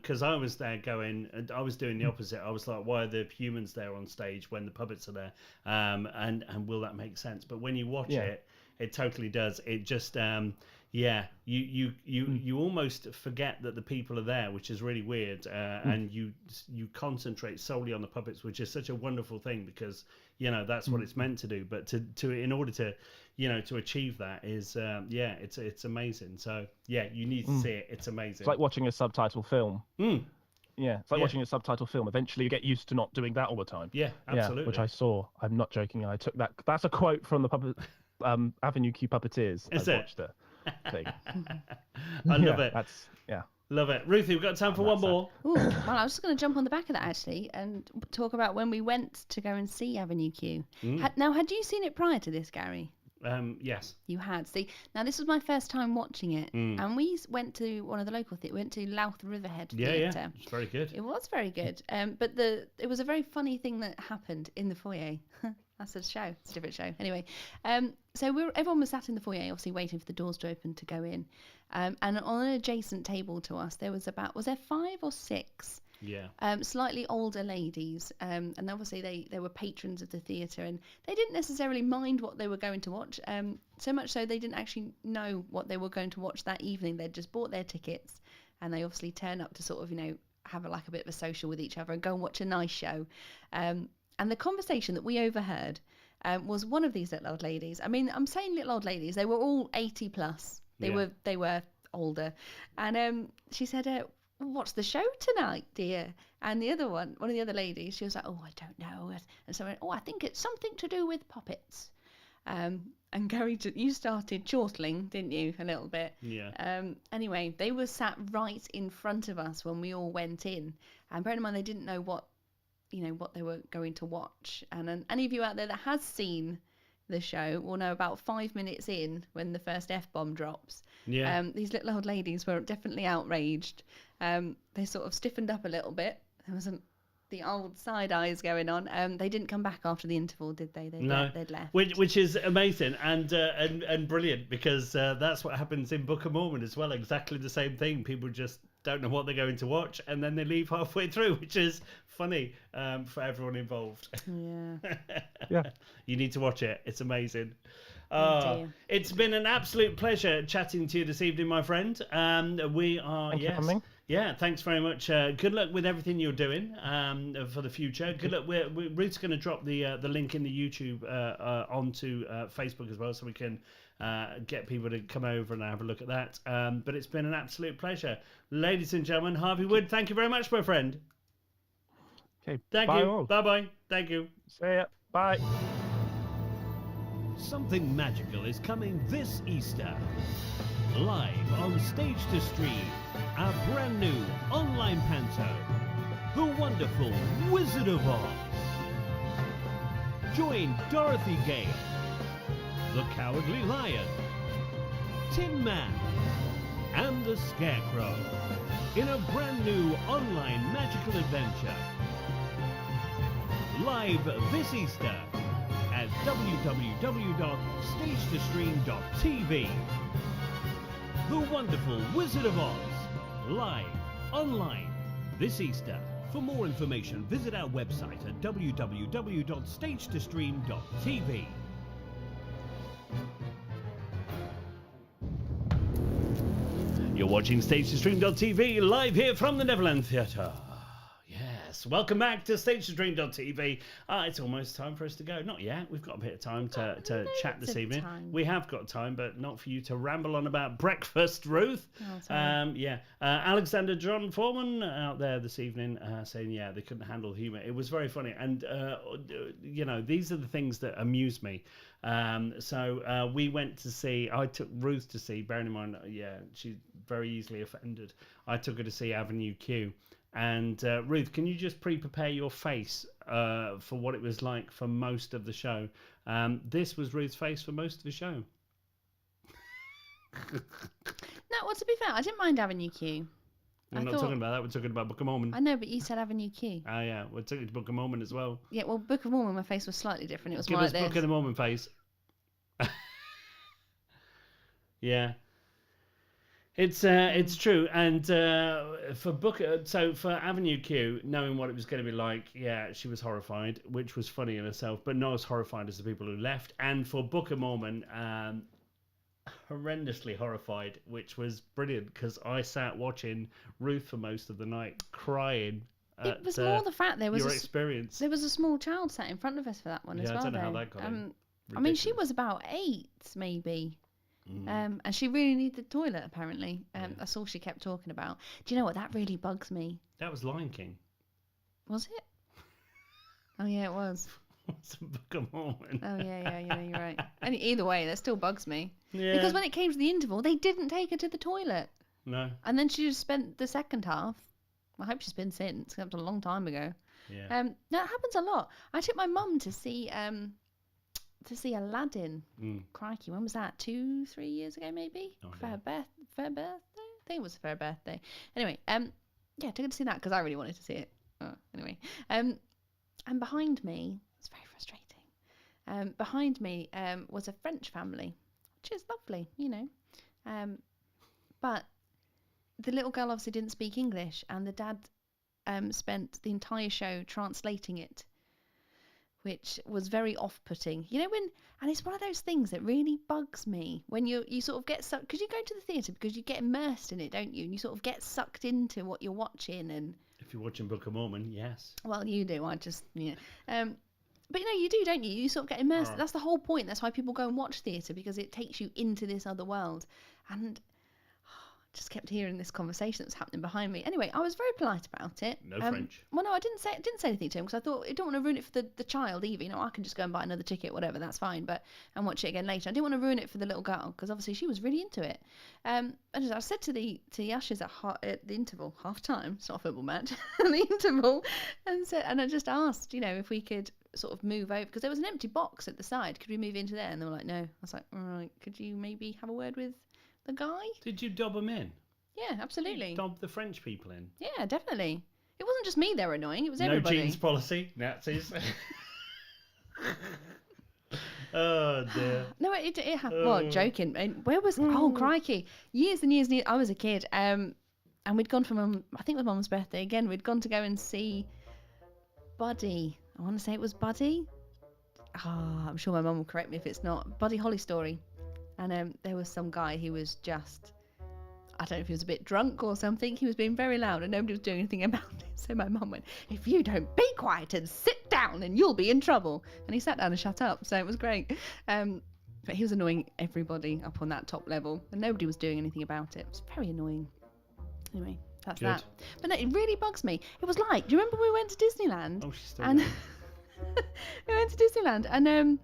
because I was there going, and I was doing the opposite. I was like, why are the humans there on stage when the puppets are there? And will that make sense? But when you watch it, it totally does. It just you almost forget that the people are there, which is really weird, and you concentrate solely on the puppets, which is such a wonderful thing because that's what it's meant to do. But to in order to to achieve that is it's amazing. So you need to see it. It's amazing. It's like watching a subtitle film. Yeah, it's like watching a subtitle film. Eventually, you get used to not doing that all the time. Yeah, absolutely. Yeah, which I saw. I'm not joking. I took that. That's a quote from the puppet Avenue Q Puppeteers. Is I it? watched it. Thing. I love it. That's Love it. Ruthie, we've got time for one more. Ooh, well, I was just going to jump on the back of that actually and talk about when we went to go and see Avenue Q. Now, had you seen it prior to this, Gary? Yes. You had. See, now this was my first time watching it, and we went to one of the local theatres. We went to Louth Riverhead Theatre. Yeah, it's very good. It was very good. But it was a very funny thing that happened in the foyer. That's a show. It's a different show. Anyway, so everyone was sat in the foyer, obviously waiting for the doors to open to go in. And on an adjacent table to us, there was there 5 or 6? Slightly older ladies, and obviously they were patrons of the theatre, and they didn't necessarily mind what they were going to watch, so much so they didn't actually know what they were going to watch that evening. They'd just bought their tickets, and they obviously turn up to sort of have a bit of a social with each other and go and watch a nice show. And the conversation that we overheard was one of these little old ladies. I mean, I'm saying little old ladies, they were all 80 plus. They were older, and she said, "What's the show tonight, dear?" And one of the other ladies, she was like, "Oh, I don't know." And so I went, "Oh, I think it's something to do with puppets." And Gary, you started chortling, didn't you, a little bit? Yeah. Anyway, they were sat right in front of us when we all went in, and bearing in mind they didn't know what they were going to watch. And any of you out there that has seen the show will know about 5 minutes in, when the first F-bomb drops, these little old ladies were definitely outraged. They sort of stiffened up a little bit. There wasn't the old side eyes going on. They didn't come back after the interval, did they? They'd left. Which is amazing and brilliant, because that's what happens in Book of Mormon as well. Exactly the same thing. People just don't know what they're going to watch, and then they leave halfway through, which is funny for everyone involved. Yeah. You need to watch it. It's amazing. Dear. It's been an absolute pleasure chatting to you this evening, my friend. We are Thank you for coming. Yeah, thanks very much. Good luck with everything you're doing for the future. Good luck. Ruth's going to drop the link in the YouTube onto Facebook as well, so we can get people to come over and have a look at that. But it's been an absolute pleasure. Ladies and gentlemen, Harvey Wood, thank you very much, my friend. Okay, Thank bye you. all. Bye-bye. Thank you. See ya. Bye. Something magical is coming this Easter. Live on Stage to Stream, our brand new online panto, The Wonderful Wizard of Oz. Join Dorothy Gale, The Cowardly Lion, Tin Man, and the Scarecrow in a brand new online magical adventure. Live this Easter at www.stagetostream.tv. The Wonderful Wizard of Oz, live, online, this Easter. For more information, visit our website at www.stagetostream.tv. You're watching StageToStream.tv live here from the Neverland Theatre. Yes, welcome back to StageToStream.tv. It's almost time for us to go. Not yet. We've got a bit of time to chat this evening. We have got time, but not for you to ramble on about breakfast, Ruth. Alexander John Foreman out there this evening saying, they couldn't handle humour. It was very funny. And, these are the things that amuse me. So we went to see, I took Ruth to see, bearing in mind, she's very easily offended. I took her to see Avenue Q. And Ruth, can you just pre-prepare your face for what it was like for most of the show? This was Ruth's face for most of the show. No, well, to be fair, I didn't mind Avenue Q. We're not talking about that. We're talking about Book of Mormon. I know, but you said Avenue Q. Oh, yeah. We're talking to Book of Mormon as well. Yeah, well, Book of Mormon, my face was slightly different. It was Give more us like Book this. of the Mormon face. Yeah. It's true, and for Avenue Q, knowing what it was going to be like, she was horrified, which was funny in herself, but not as horrified as the people who left. And for Book of Mormon, horrendously horrified, which was brilliant because I sat watching Ruth for most of the night, crying. It was more the fact there was experience. There was a small child sat in front of us for that one as well. I don't know how that got in. I mean, she was about 8, maybe. And she really needed the toilet, apparently. That's all she kept talking about. Do you know what? That really bugs me. That was Lion King. Was it? Oh, yeah, it was. It's a Book of Mormon. Oh, yeah, you're right. And either way, that still bugs me. Yeah. Because when it came to the interval, they didn't take her to the toilet. No. And then she just spent the second half. I hope she's been since. That was a long time ago. Yeah. That happens a lot. I took my mum to see Aladdin. Crikey, when was that? 2-3 years ago, maybe? For her birthday? I think it was for her birthday. Anyway, took her to see that because I really wanted to see it. Anyway, and behind me, it's very frustrating. Behind me was a French family, which is lovely, but the little girl obviously didn't speak English, and the dad spent the entire show translating it, which was very off-putting. And it's one of those things that really bugs me when you sort of get sucked, because you go to the theatre because you get immersed in it, don't you? And you sort of get sucked into what you're watching. And if you're watching Book of Mormon, yes. Well, you do. I just, but you do, don't you? You sort of get immersed. That's the whole point. That's why people go and watch theatre, because it takes you into this other world. And just kept hearing this conversation that was happening behind me. Anyway, I was very polite about it. No French. Well, no, I didn't say anything to him because I thought I don't want to ruin it for the child either. I can just go and buy another ticket, whatever. That's fine, and watch it again later. I didn't want to ruin it for the little girl because obviously she was really into it. And I said to the ushers at the interval, half time. It's not a football match. The interval, and I just asked, if we could sort of move over because there was an empty box at the side. Could we move into there? And they were like, no. I was like, all right. Could you maybe have a word with the guy? Did you dob them in? Yeah, absolutely. You dob the French people in? Yeah, definitely. It wasn't just me they were annoying, it was everybody. No jeans policy, Nazis. Oh, dear. No, it happened. Well, joking. Where was... Oh, crikey. Years and years and years... I was a kid, and we'd gone for I think it was Mum's birthday again. We'd gone to go and see Buddy. I want to say it was Buddy. I'm sure my mum will correct me if it's not. Buddy Holly Story. And there was some guy who was just... I don't know if he was a bit drunk or something. He was being very loud and nobody was doing anything about it. So my mum went, if you don't be quiet and sit down, and you'll be in trouble. And he sat down and shut up. So it was great. But he was annoying everybody up on that top level, and nobody was doing anything about it. It was very annoying. Anyway, that's Good. that. But no, it really bugs me. It was like, do you remember we went to Disneyland? Oh, she's still And there. we went to Disneyland, and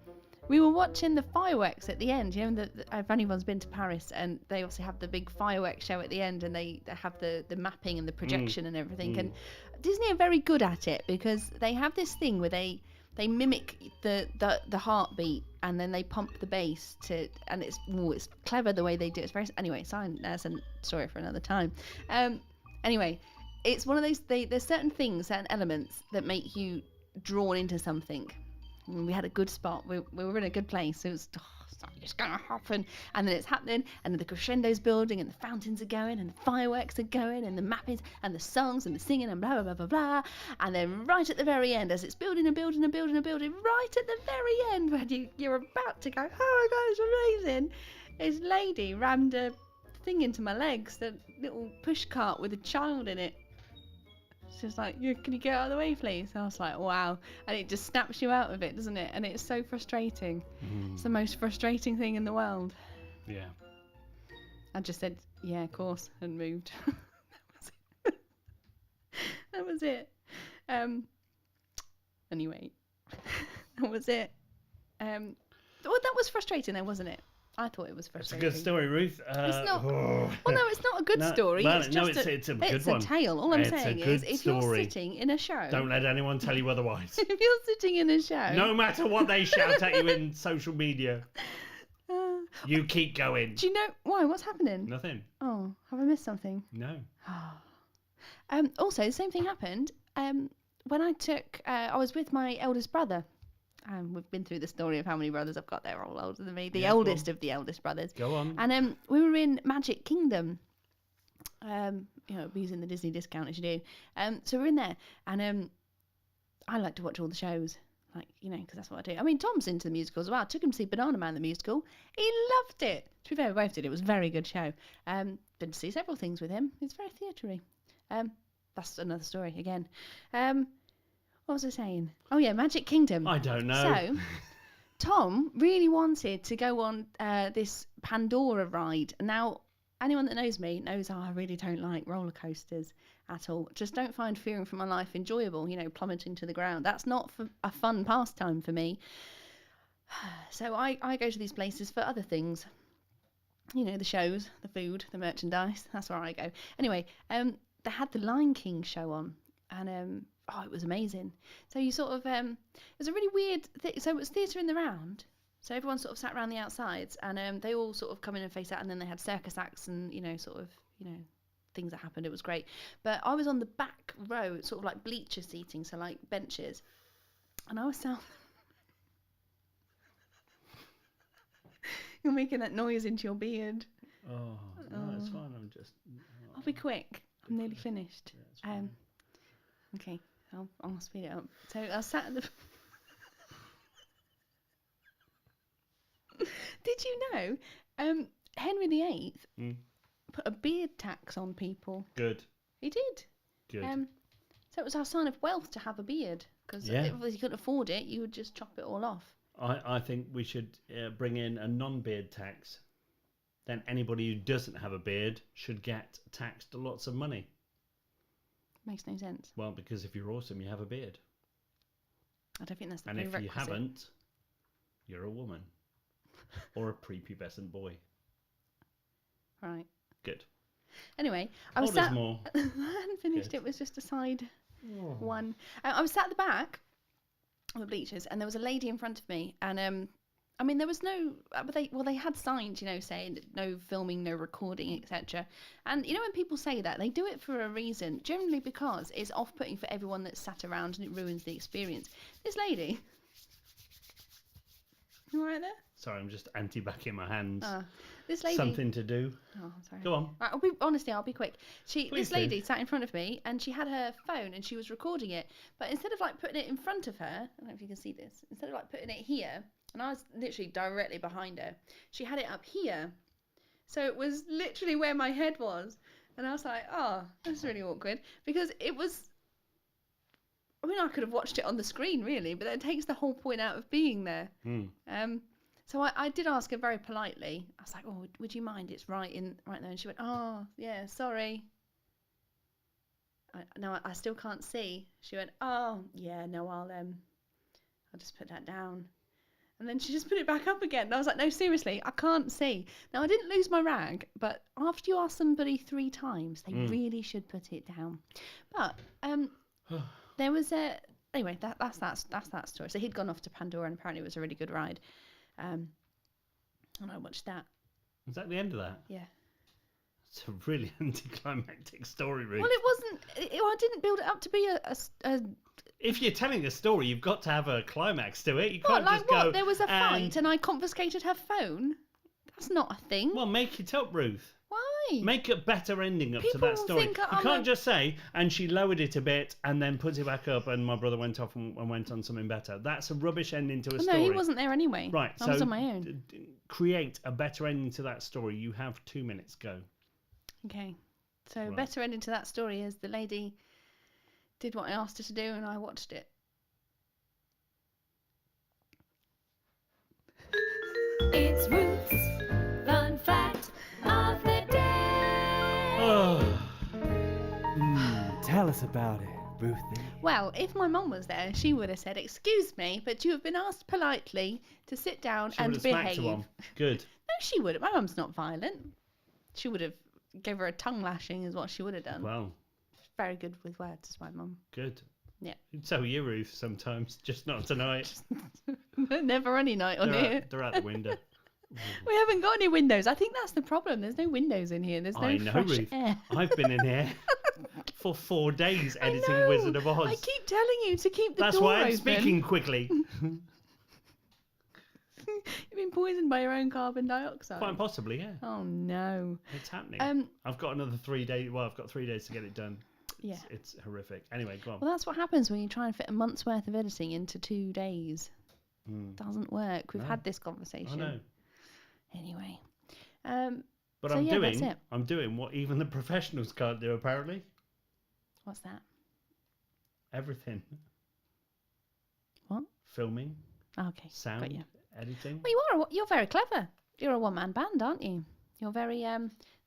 we were watching the fireworks at the end. You know, if anyone's been to Paris, and they also have the big fireworks show at the end, and they have the mapping and the projection and everything. And Disney are very good at it, because they have this thing where they mimic the heartbeat, and then they pump the bass and it's clever the way they do it. It's very, anyway, that's a story for another time. Anyway, it's one of those, there's certain things, certain elements that make you drawn into something. And we had a good spot. We were in a good place. It was, it's going to happen. And then it's happening. And then the crescendo's building, and the fountains are going, and the fireworks are going, and the mappings, and the songs, and the singing, and blah, blah, blah, blah, blah. And then right at the very end, as it's building and building and building and building, right at the very end, when you're about to go, oh my God, it's amazing. This lady rammed a thing into my legs, the little push cart with a child in it. She's like, can you get out of the way, please? I was like, wow. And it just snaps you out of it, doesn't it? And it's so frustrating. It's the most frustrating thing in the world. Yeah. I just said, yeah, of course, and moved. That was it. Anyway, that was it. Well, that was frustrating though, wasn't it? I thought it was It's a frustrating. good story, Ruth. It's not. Oh. Well, no, it's not a good story. Well, It's no, just it's a good it's one. a tale. All I'm It's a saying good is, if story. you're sitting in a show, Don't let anyone tell you otherwise. if you're sitting in a show, No matter what they shout at you in social media, you keep going. do you know why? What's happening? Nothing. Oh, have I missed something? No. Also, the same thing happened when I was with my eldest brother. We've been through the story of how many brothers I've got. They're all older than me. The eldest of the eldest brothers. Go on. And we were in Magic Kingdom. Using the Disney discount as you do. So we're in there, and I like to watch all the shows, because that's what I do. I mean, Tom's into the musical as well. I took him to see Banana Man the musical. He loved it. To be fair, we both did. It was a very good show. Been to see several things with him. It's very theatre-y. That's another story again. What was I saying? Oh yeah, Magic Kingdom. I don't know. So, Tom really wanted to go on this Pandora ride. Now, anyone that knows me knows I really don't like roller coasters at all. Just don't find fearing for my life enjoyable, plummeting to the ground. That's not a fun pastime for me. So I go to these places for other things. The shows, the food, the merchandise. That's where I go. Anyway, they had the Lion King show on, and it was amazing. So you sort of, it was a really weird thing. So it was theatre in the round. So everyone sort of sat around the outsides, and they all sort of come in and face out, and then they had circus acts and, things that happened. It was great. But I was on the back row, sort of like bleacher seating, so like benches. And I was sat... You're making that noise into your beard. Oh, no, it's fine. I'm just... I'll be quick. I'm nearly finished. Yeah, it's fine. Okay, I'll speed it up. So I sat at the... Did you know Henry VIII put a beard tax on people? Good. He did. Good. So it was our sign of wealth to have a beard, because if you couldn't afford it, you would just chop it all off. I think we should bring in a non-beard tax. Then anybody who doesn't have a beard should get taxed lots of money. Makes no sense. Well, because if you're awesome, you have a beard. I don't think that's the And if prerequisite. you haven't, you're a woman. Or a prepubescent boy. Right. Good. Anyway, I was Told us sat... more. I hadn't finished. Good. It was just a side one. I was sat at the back of the bleachers, and there was a lady in front of me, and there was no, but they had signs, saying no filming, no recording, etc. And when people say that, they do it for a reason, generally because it's off-putting for everyone that's sat around, and it ruins the experience. This lady, you all right there? Sorry, I'm just anti-backing my hands. This lady. Something to do. Oh, sorry. Go on. Right, I'll be quick. This lady sat in front of me, and she had her phone, and she was recording it. But instead of putting it in front of her, I don't know if you can see this. Instead of putting it here, and I was literally directly behind her, she had it up here. So it was literally where my head was. And I was like, oh, that's really awkward. Because it was... I mean, I could have watched it on the screen, really, but that takes the whole point out of being there. So I did ask her very politely. I was like, oh, would you mind? It's right there. And she went, oh, yeah, sorry. No, I still can't see. She went, oh, yeah, no, I'll just put that down. And then she just put it back up again. And I was like, no, seriously, I can't see. Now, I didn't lose my rag, but after you ask somebody 3 times, they really should put it down. But there was a... Anyway, that's that story. So he'd gone off to Pandora, and apparently it was a really good ride. And I watched that. Was that the end of that? Yeah. It's a really anticlimactic story, Ruth. Well, it wasn't... I didn't build it up to be a if you're telling a story, you've got to have a climax to it. You what, can't like just what? go. There was a fight and I confiscated her phone? That's not a thing. Well, make it up, Ruth. Why? Make a better ending up to People that story. think You I'm can't just say, and she lowered it a bit and then put it back up and my brother went off and went on something better. That's a rubbish ending to a story. No, he wasn't there anyway. Right, I was on my own. Create a better ending to that story. You have 2 minutes. Go. Okay. So Right. better ending to that story is the lady did what I asked her to do and I watched it. It's Ruth's Fun Fact of the Day. Oh. Tell us about it, Ruthie. Well, if my mum was there, she would have said, "Excuse me, but you have been asked politely to sit down She would and have smacked behave." her one. Good. No, she would. My mum's not violent. She would have gave her a tongue lashing, is what she would have done. Well, She's very good with words, is my mum. good. Yeah. So are you, Ruth, sometimes, just not tonight. Never any night on here. They're out the window. We haven't got any windows. I think that's the problem. There's no windows in here. There's no I know, fresh Ruth. air. I've been in here for 4 days I editing know. Wizard of Oz. I keep telling you to keep the That's door why I'm open. speaking quickly. You've been poisoned by your own carbon dioxide. Quite possibly, yeah. Oh no. It's happening. I've got another 3 days. Well, I've got 3 days to get it done. Yeah. It's horrific. Anyway, go on. Well, that's what happens when you try and fit a month's worth of editing into 2 days. Doesn't work. We've No. had this conversation. I know. Anyway. But so that's it. I'm doing what even the professionals can't do, apparently. What's that? Everything. What? Filming, Okay. Got sound, you. editing. Well, you're very clever. You're a one-man band, aren't you? You're very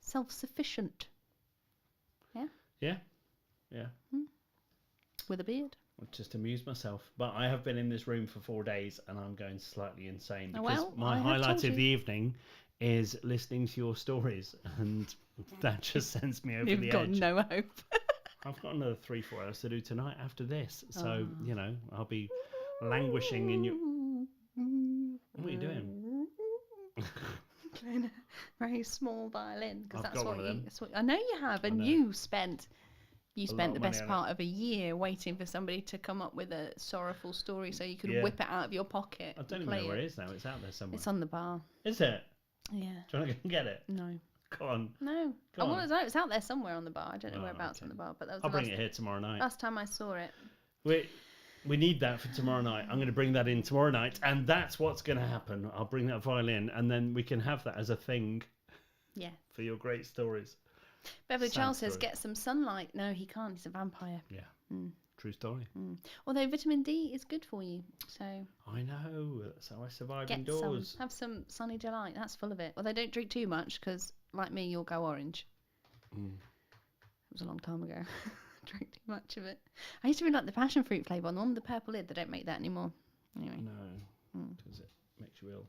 self-sufficient. Yeah. Yeah. Yeah. With a beard. I just amuse myself. But I have been in this room for 4 days and I'm going slightly insane Oh, because well, my I have highlight told of you. the evening is listening to your stories and that just sends me over You've the got edge. no hope. I've got another 3-4 hours to do tonight after this. So, you know, I'll be languishing in your... What are you doing? Playing a very small violin because I've that's got what one of them. that's what I know you have, and know. you spent lot the of money best on part of a year waiting for somebody to come up with a sorrowful story so you could Yeah. whip it out of your pocket. I don't and even know play where it is now. It's out there somewhere. It's on the bar. Is it? Yeah. Do you want to go and get it? No. Go on. No. Go I on. want to know. It's out there somewhere on the bar. I don't know Oh, whereabouts okay. on the bar, but that was I'll the bring last, it here tomorrow night. last time I saw it. We need that for tomorrow night. I'm going to bring that in tomorrow night, and that's what's going to happen. I'll bring that violin, and then we can have that as a thing Yeah. for your great stories. Beverly Sad Charles says, story. "Get some sunlight." No, he can't. He's a vampire. Yeah. True story. Although vitamin D is good for you, so I know. That's how I survive get indoors. some. Have some Sunny Delight. That's full of it. Although don't drink too much because, like me, you'll go orange. It was a long time ago. Drank too much of it. I used to really like the passion fruit flavour on the one with the purple lid. They don't make that anymore. Anyway. No, because it makes you ill.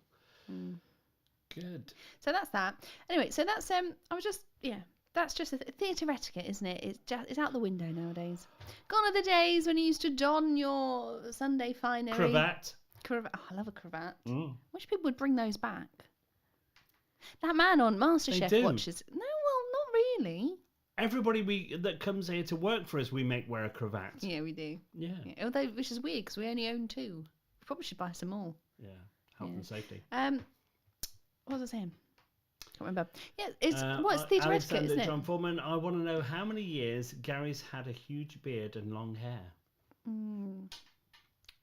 Good. So that's that. Anyway, so that's I was just that's just a theatre etiquette, isn't it? It's out the window nowadays. Gone are the days when you used to don your Sunday finery. Cravat. Oh, I love a cravat. Mm. Wish people would bring those back. That man on MasterChef do. watches. No, well, not really. Everybody that comes here to work for us, we make wear a cravat. Yeah, we do. Yeah. Yeah, although, which is weird because we only own 2. We probably should buy some more. Yeah. Health and safety. What was I saying? Can't remember. Yeah, it's theatre etiquette, Alexander isn't it? John Foreman, I want to know how many years Gary's had a huge beard and long hair.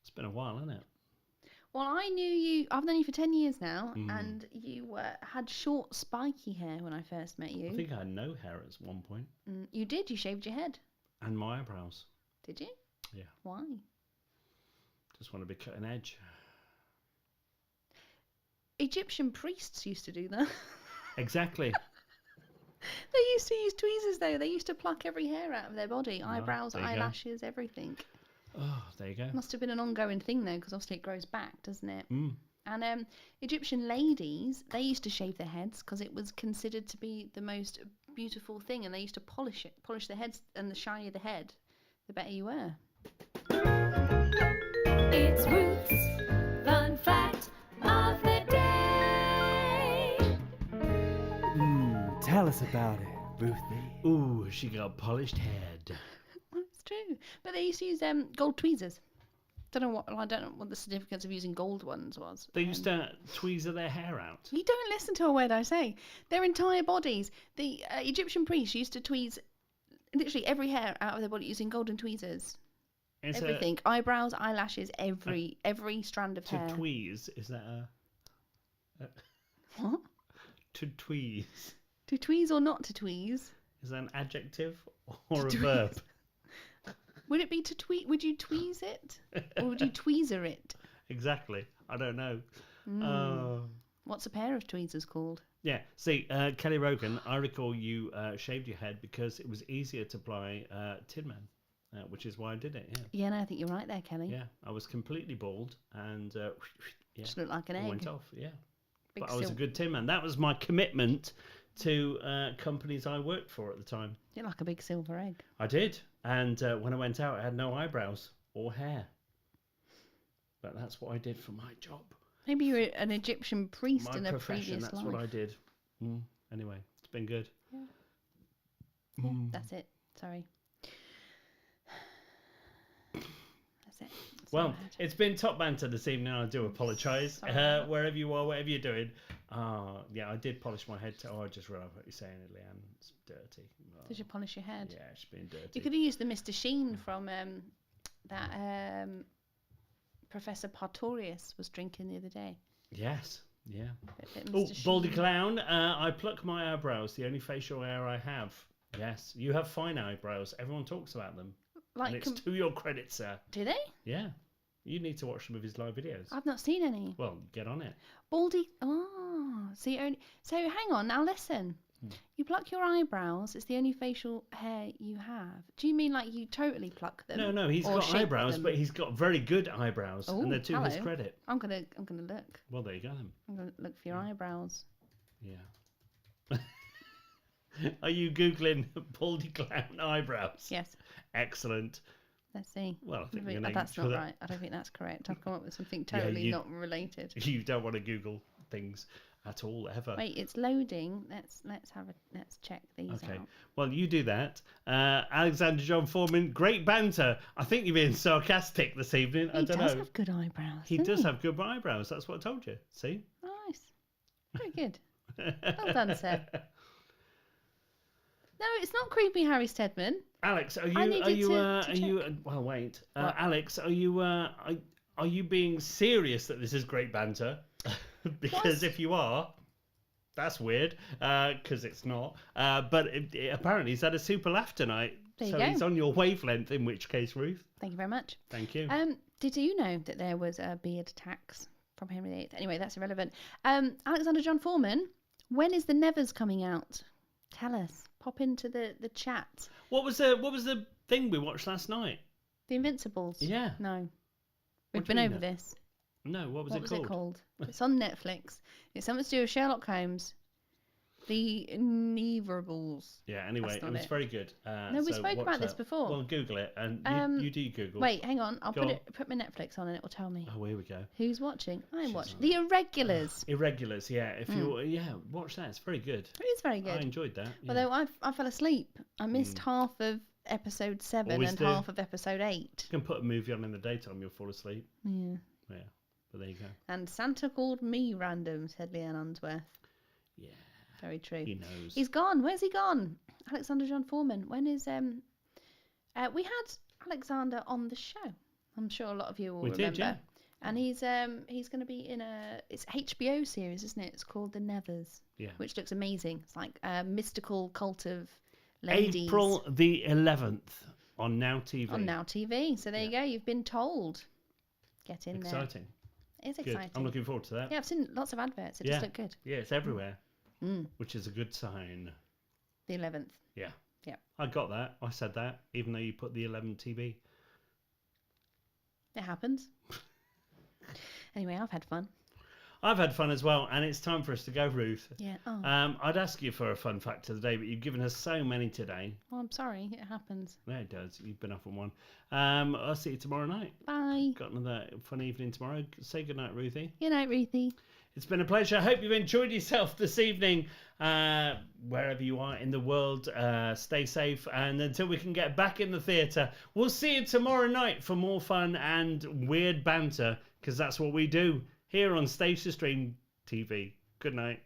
It's been a while, hasn't it? Well, I knew you. I've known you for 10 years now, Mm. and you had short, spiky hair when I first met you. I think I had no hair at one point. You did. You shaved your head. And my eyebrows. Did you? Yeah. Why? Just want to be cutting edge. Egyptian priests used to do that. Exactly. They used to use tweezers, though. They used to pluck every hair out of their body. Right, Eyebrows, there you go. eyelashes, everything. Oh, there you go. Must have been an ongoing thing, though, because obviously it grows back, doesn't it? Mm. And Egyptian ladies, they used to shave their heads because it was considered to be the most beautiful thing, and they used to polish their heads, and the shinier the head, the better you were. It's Ruth's Fun Fact of the Day. Tell us about it, Ruthie. Ooh, she got a polished head. Well, it's true. But they used to use gold tweezers. I don't know what the significance of using gold ones was. They used to tweezer their hair out. You don't listen to a word I say. Their entire bodies. The Egyptian priests used to tweeze literally every hair out of their body using golden tweezers. Everything. Eyebrows, eyelashes, every strand of hair. To tweeze, is that a... What? To tweeze. To tweeze or not to tweeze? Is that an adjective or To a tweeze. verb? Would it be to tweeze? Would you tweeze it? Or would you tweezer it? Exactly. I don't know. What's a pair of tweezers called? Yeah. See, Kelly Rogan, I recall you shaved your head because it was easier to apply Tin Man, which is why I did it. Yeah. Yeah, no, I think you're right there, Kelly. Yeah. I was completely bald and yeah, Just looked like an it egg. went off. Yeah. Big But I was a silk. good Tin Man. That was my commitment to companies I worked for at the time. You're like a big silver egg. I did. And when I went out, I had no eyebrows or hair. But that's what I did for my job. Maybe you were an Egyptian priest My in a profession, previous that's life. what I did. Anyway, it's been good. Yeah, that's it. Sorry. That's it. That's all Well, I had. it's been top banter this evening. I do apologise. Sorry. Wherever you are, whatever you're doing. Yeah, I did polish my head. I just realised what you're saying, Leanne. It's dirty. Did you polish your head? Yeah, it's been dirty. You could have used the Mr. Sheen from that Professor Partorius was drinking the other day. Yes, yeah. Bit Oh, Mr. Baldy Sheen. Clown. I pluck my eyebrows, the only facial hair I have. Yes, you have fine eyebrows. Everyone talks about them. Like, and it's to your credit, sir. do they? Yeah. You need to watch some of his live videos. I've not seen any. Well, get on it. Baldy. Oh, so hang on now. Listen. You pluck your eyebrows. It's the only facial hair you have. Do you mean like you totally pluck them? No, he's or got shape eyebrows, them? but he's got very good eyebrows, Oh, and they're to his hello. credit. I'm gonna look. Well, there you go then. I'm gonna look for your eyebrows. Yeah. Are you Googling Baldy Clown eyebrows? Yes. Excellent. Let's see. Well, I think Maybe- your name that's for not that- right. I don't think that's correct. I've come up with something Yeah, totally you- not related. You don't want to Google things at all, ever. Wait, it's loading. Let's check these Okay. out. Well, you do that. Alexander John Foreman, great banter. I think you're being sarcastic this evening. I He don't does know. have good eyebrows. He doesn't does have good eyebrows. That's what I told you. See? Nice. Very good. Well done, sir. No, it's not creepy, Harry Stedman. Alex, are I you? needed Are you? to Are you? Well, wait. What? Alex, are you? Are you being serious that this is great banter? Because if you are, that's weird. Because it's not. But apparently he's had a super laugh tonight. There you So go. he's on your wavelength. In which case, Ruth. Thank you very much. Thank you. Did you know that there was a beard tax from Henry VIII? Anyway, that's irrelevant. Alexander John Foreman, when is the Nevers coming out? Tell us. Pop into the chat. What was the thing we watched last night? The Invincibles. Yeah. No. What We've do you been mean over that? this. No. What was What it was called? it called? It's on Netflix. It's something to do with Sherlock Holmes. The Neverables. Yeah. Anyway, That's it not was it. very good. No, we so spoke watch about this that. before. Well, Google it, and you do Google. Wait, hang on. I'll Go on. put my Netflix on and it will tell me. Oh, here we go. Who's watching? I'm watching. The Irregulars. Irregulars, yeah. If you watch that. It's very good. It is very good. I enjoyed that. Yeah. Although I fell asleep. I missed half of episode 7 Always and do. half of episode 8. You can put a movie on in the daytime, you'll fall asleep. Yeah. Yeah, but there you go. And Santa called me random, said Leanne Unsworth. Yeah. Very true. He knows. He's gone. Where's he gone? Alexander John Foreman. When is we had Alexander on the show. I'm sure a lot of you will We remember. did, yeah. And he's going to be in it's HBO series, isn't it? It's called The Nevers. Yeah. Which looks amazing. It's like a mystical cult of ladies. April the 11th on Now TV. On Now TV. So there you go. You've been told. Get in there. Exciting. It's Good. exciting. I'm looking forward to that. Yeah, I've seen lots of adverts. It just look good. Yeah, it's everywhere, Mm. which is a good sign. The 11th. Yeah. Yeah. I got that. I said that, even though you put the 11 TV. It happens. Anyway, I've had fun. I've had fun as well, and it's time for us to go, Ruth. Yeah. Oh. I'd ask you for a fun fact of the day, but you've given us so many today. Well, I'm sorry. It happens. Yeah, it does. You've been off on one. I'll see you tomorrow night. Bye. Got another fun evening tomorrow. Say goodnight, Ruthie. Good night, Ruthie. It's been a pleasure. I hope you've enjoyed yourself this evening. Wherever you are in the world, stay safe. And until we can get back in the theatre, we'll see you tomorrow night for more fun and weird banter, because that's what we do here on Stage to Stream TV. Good night.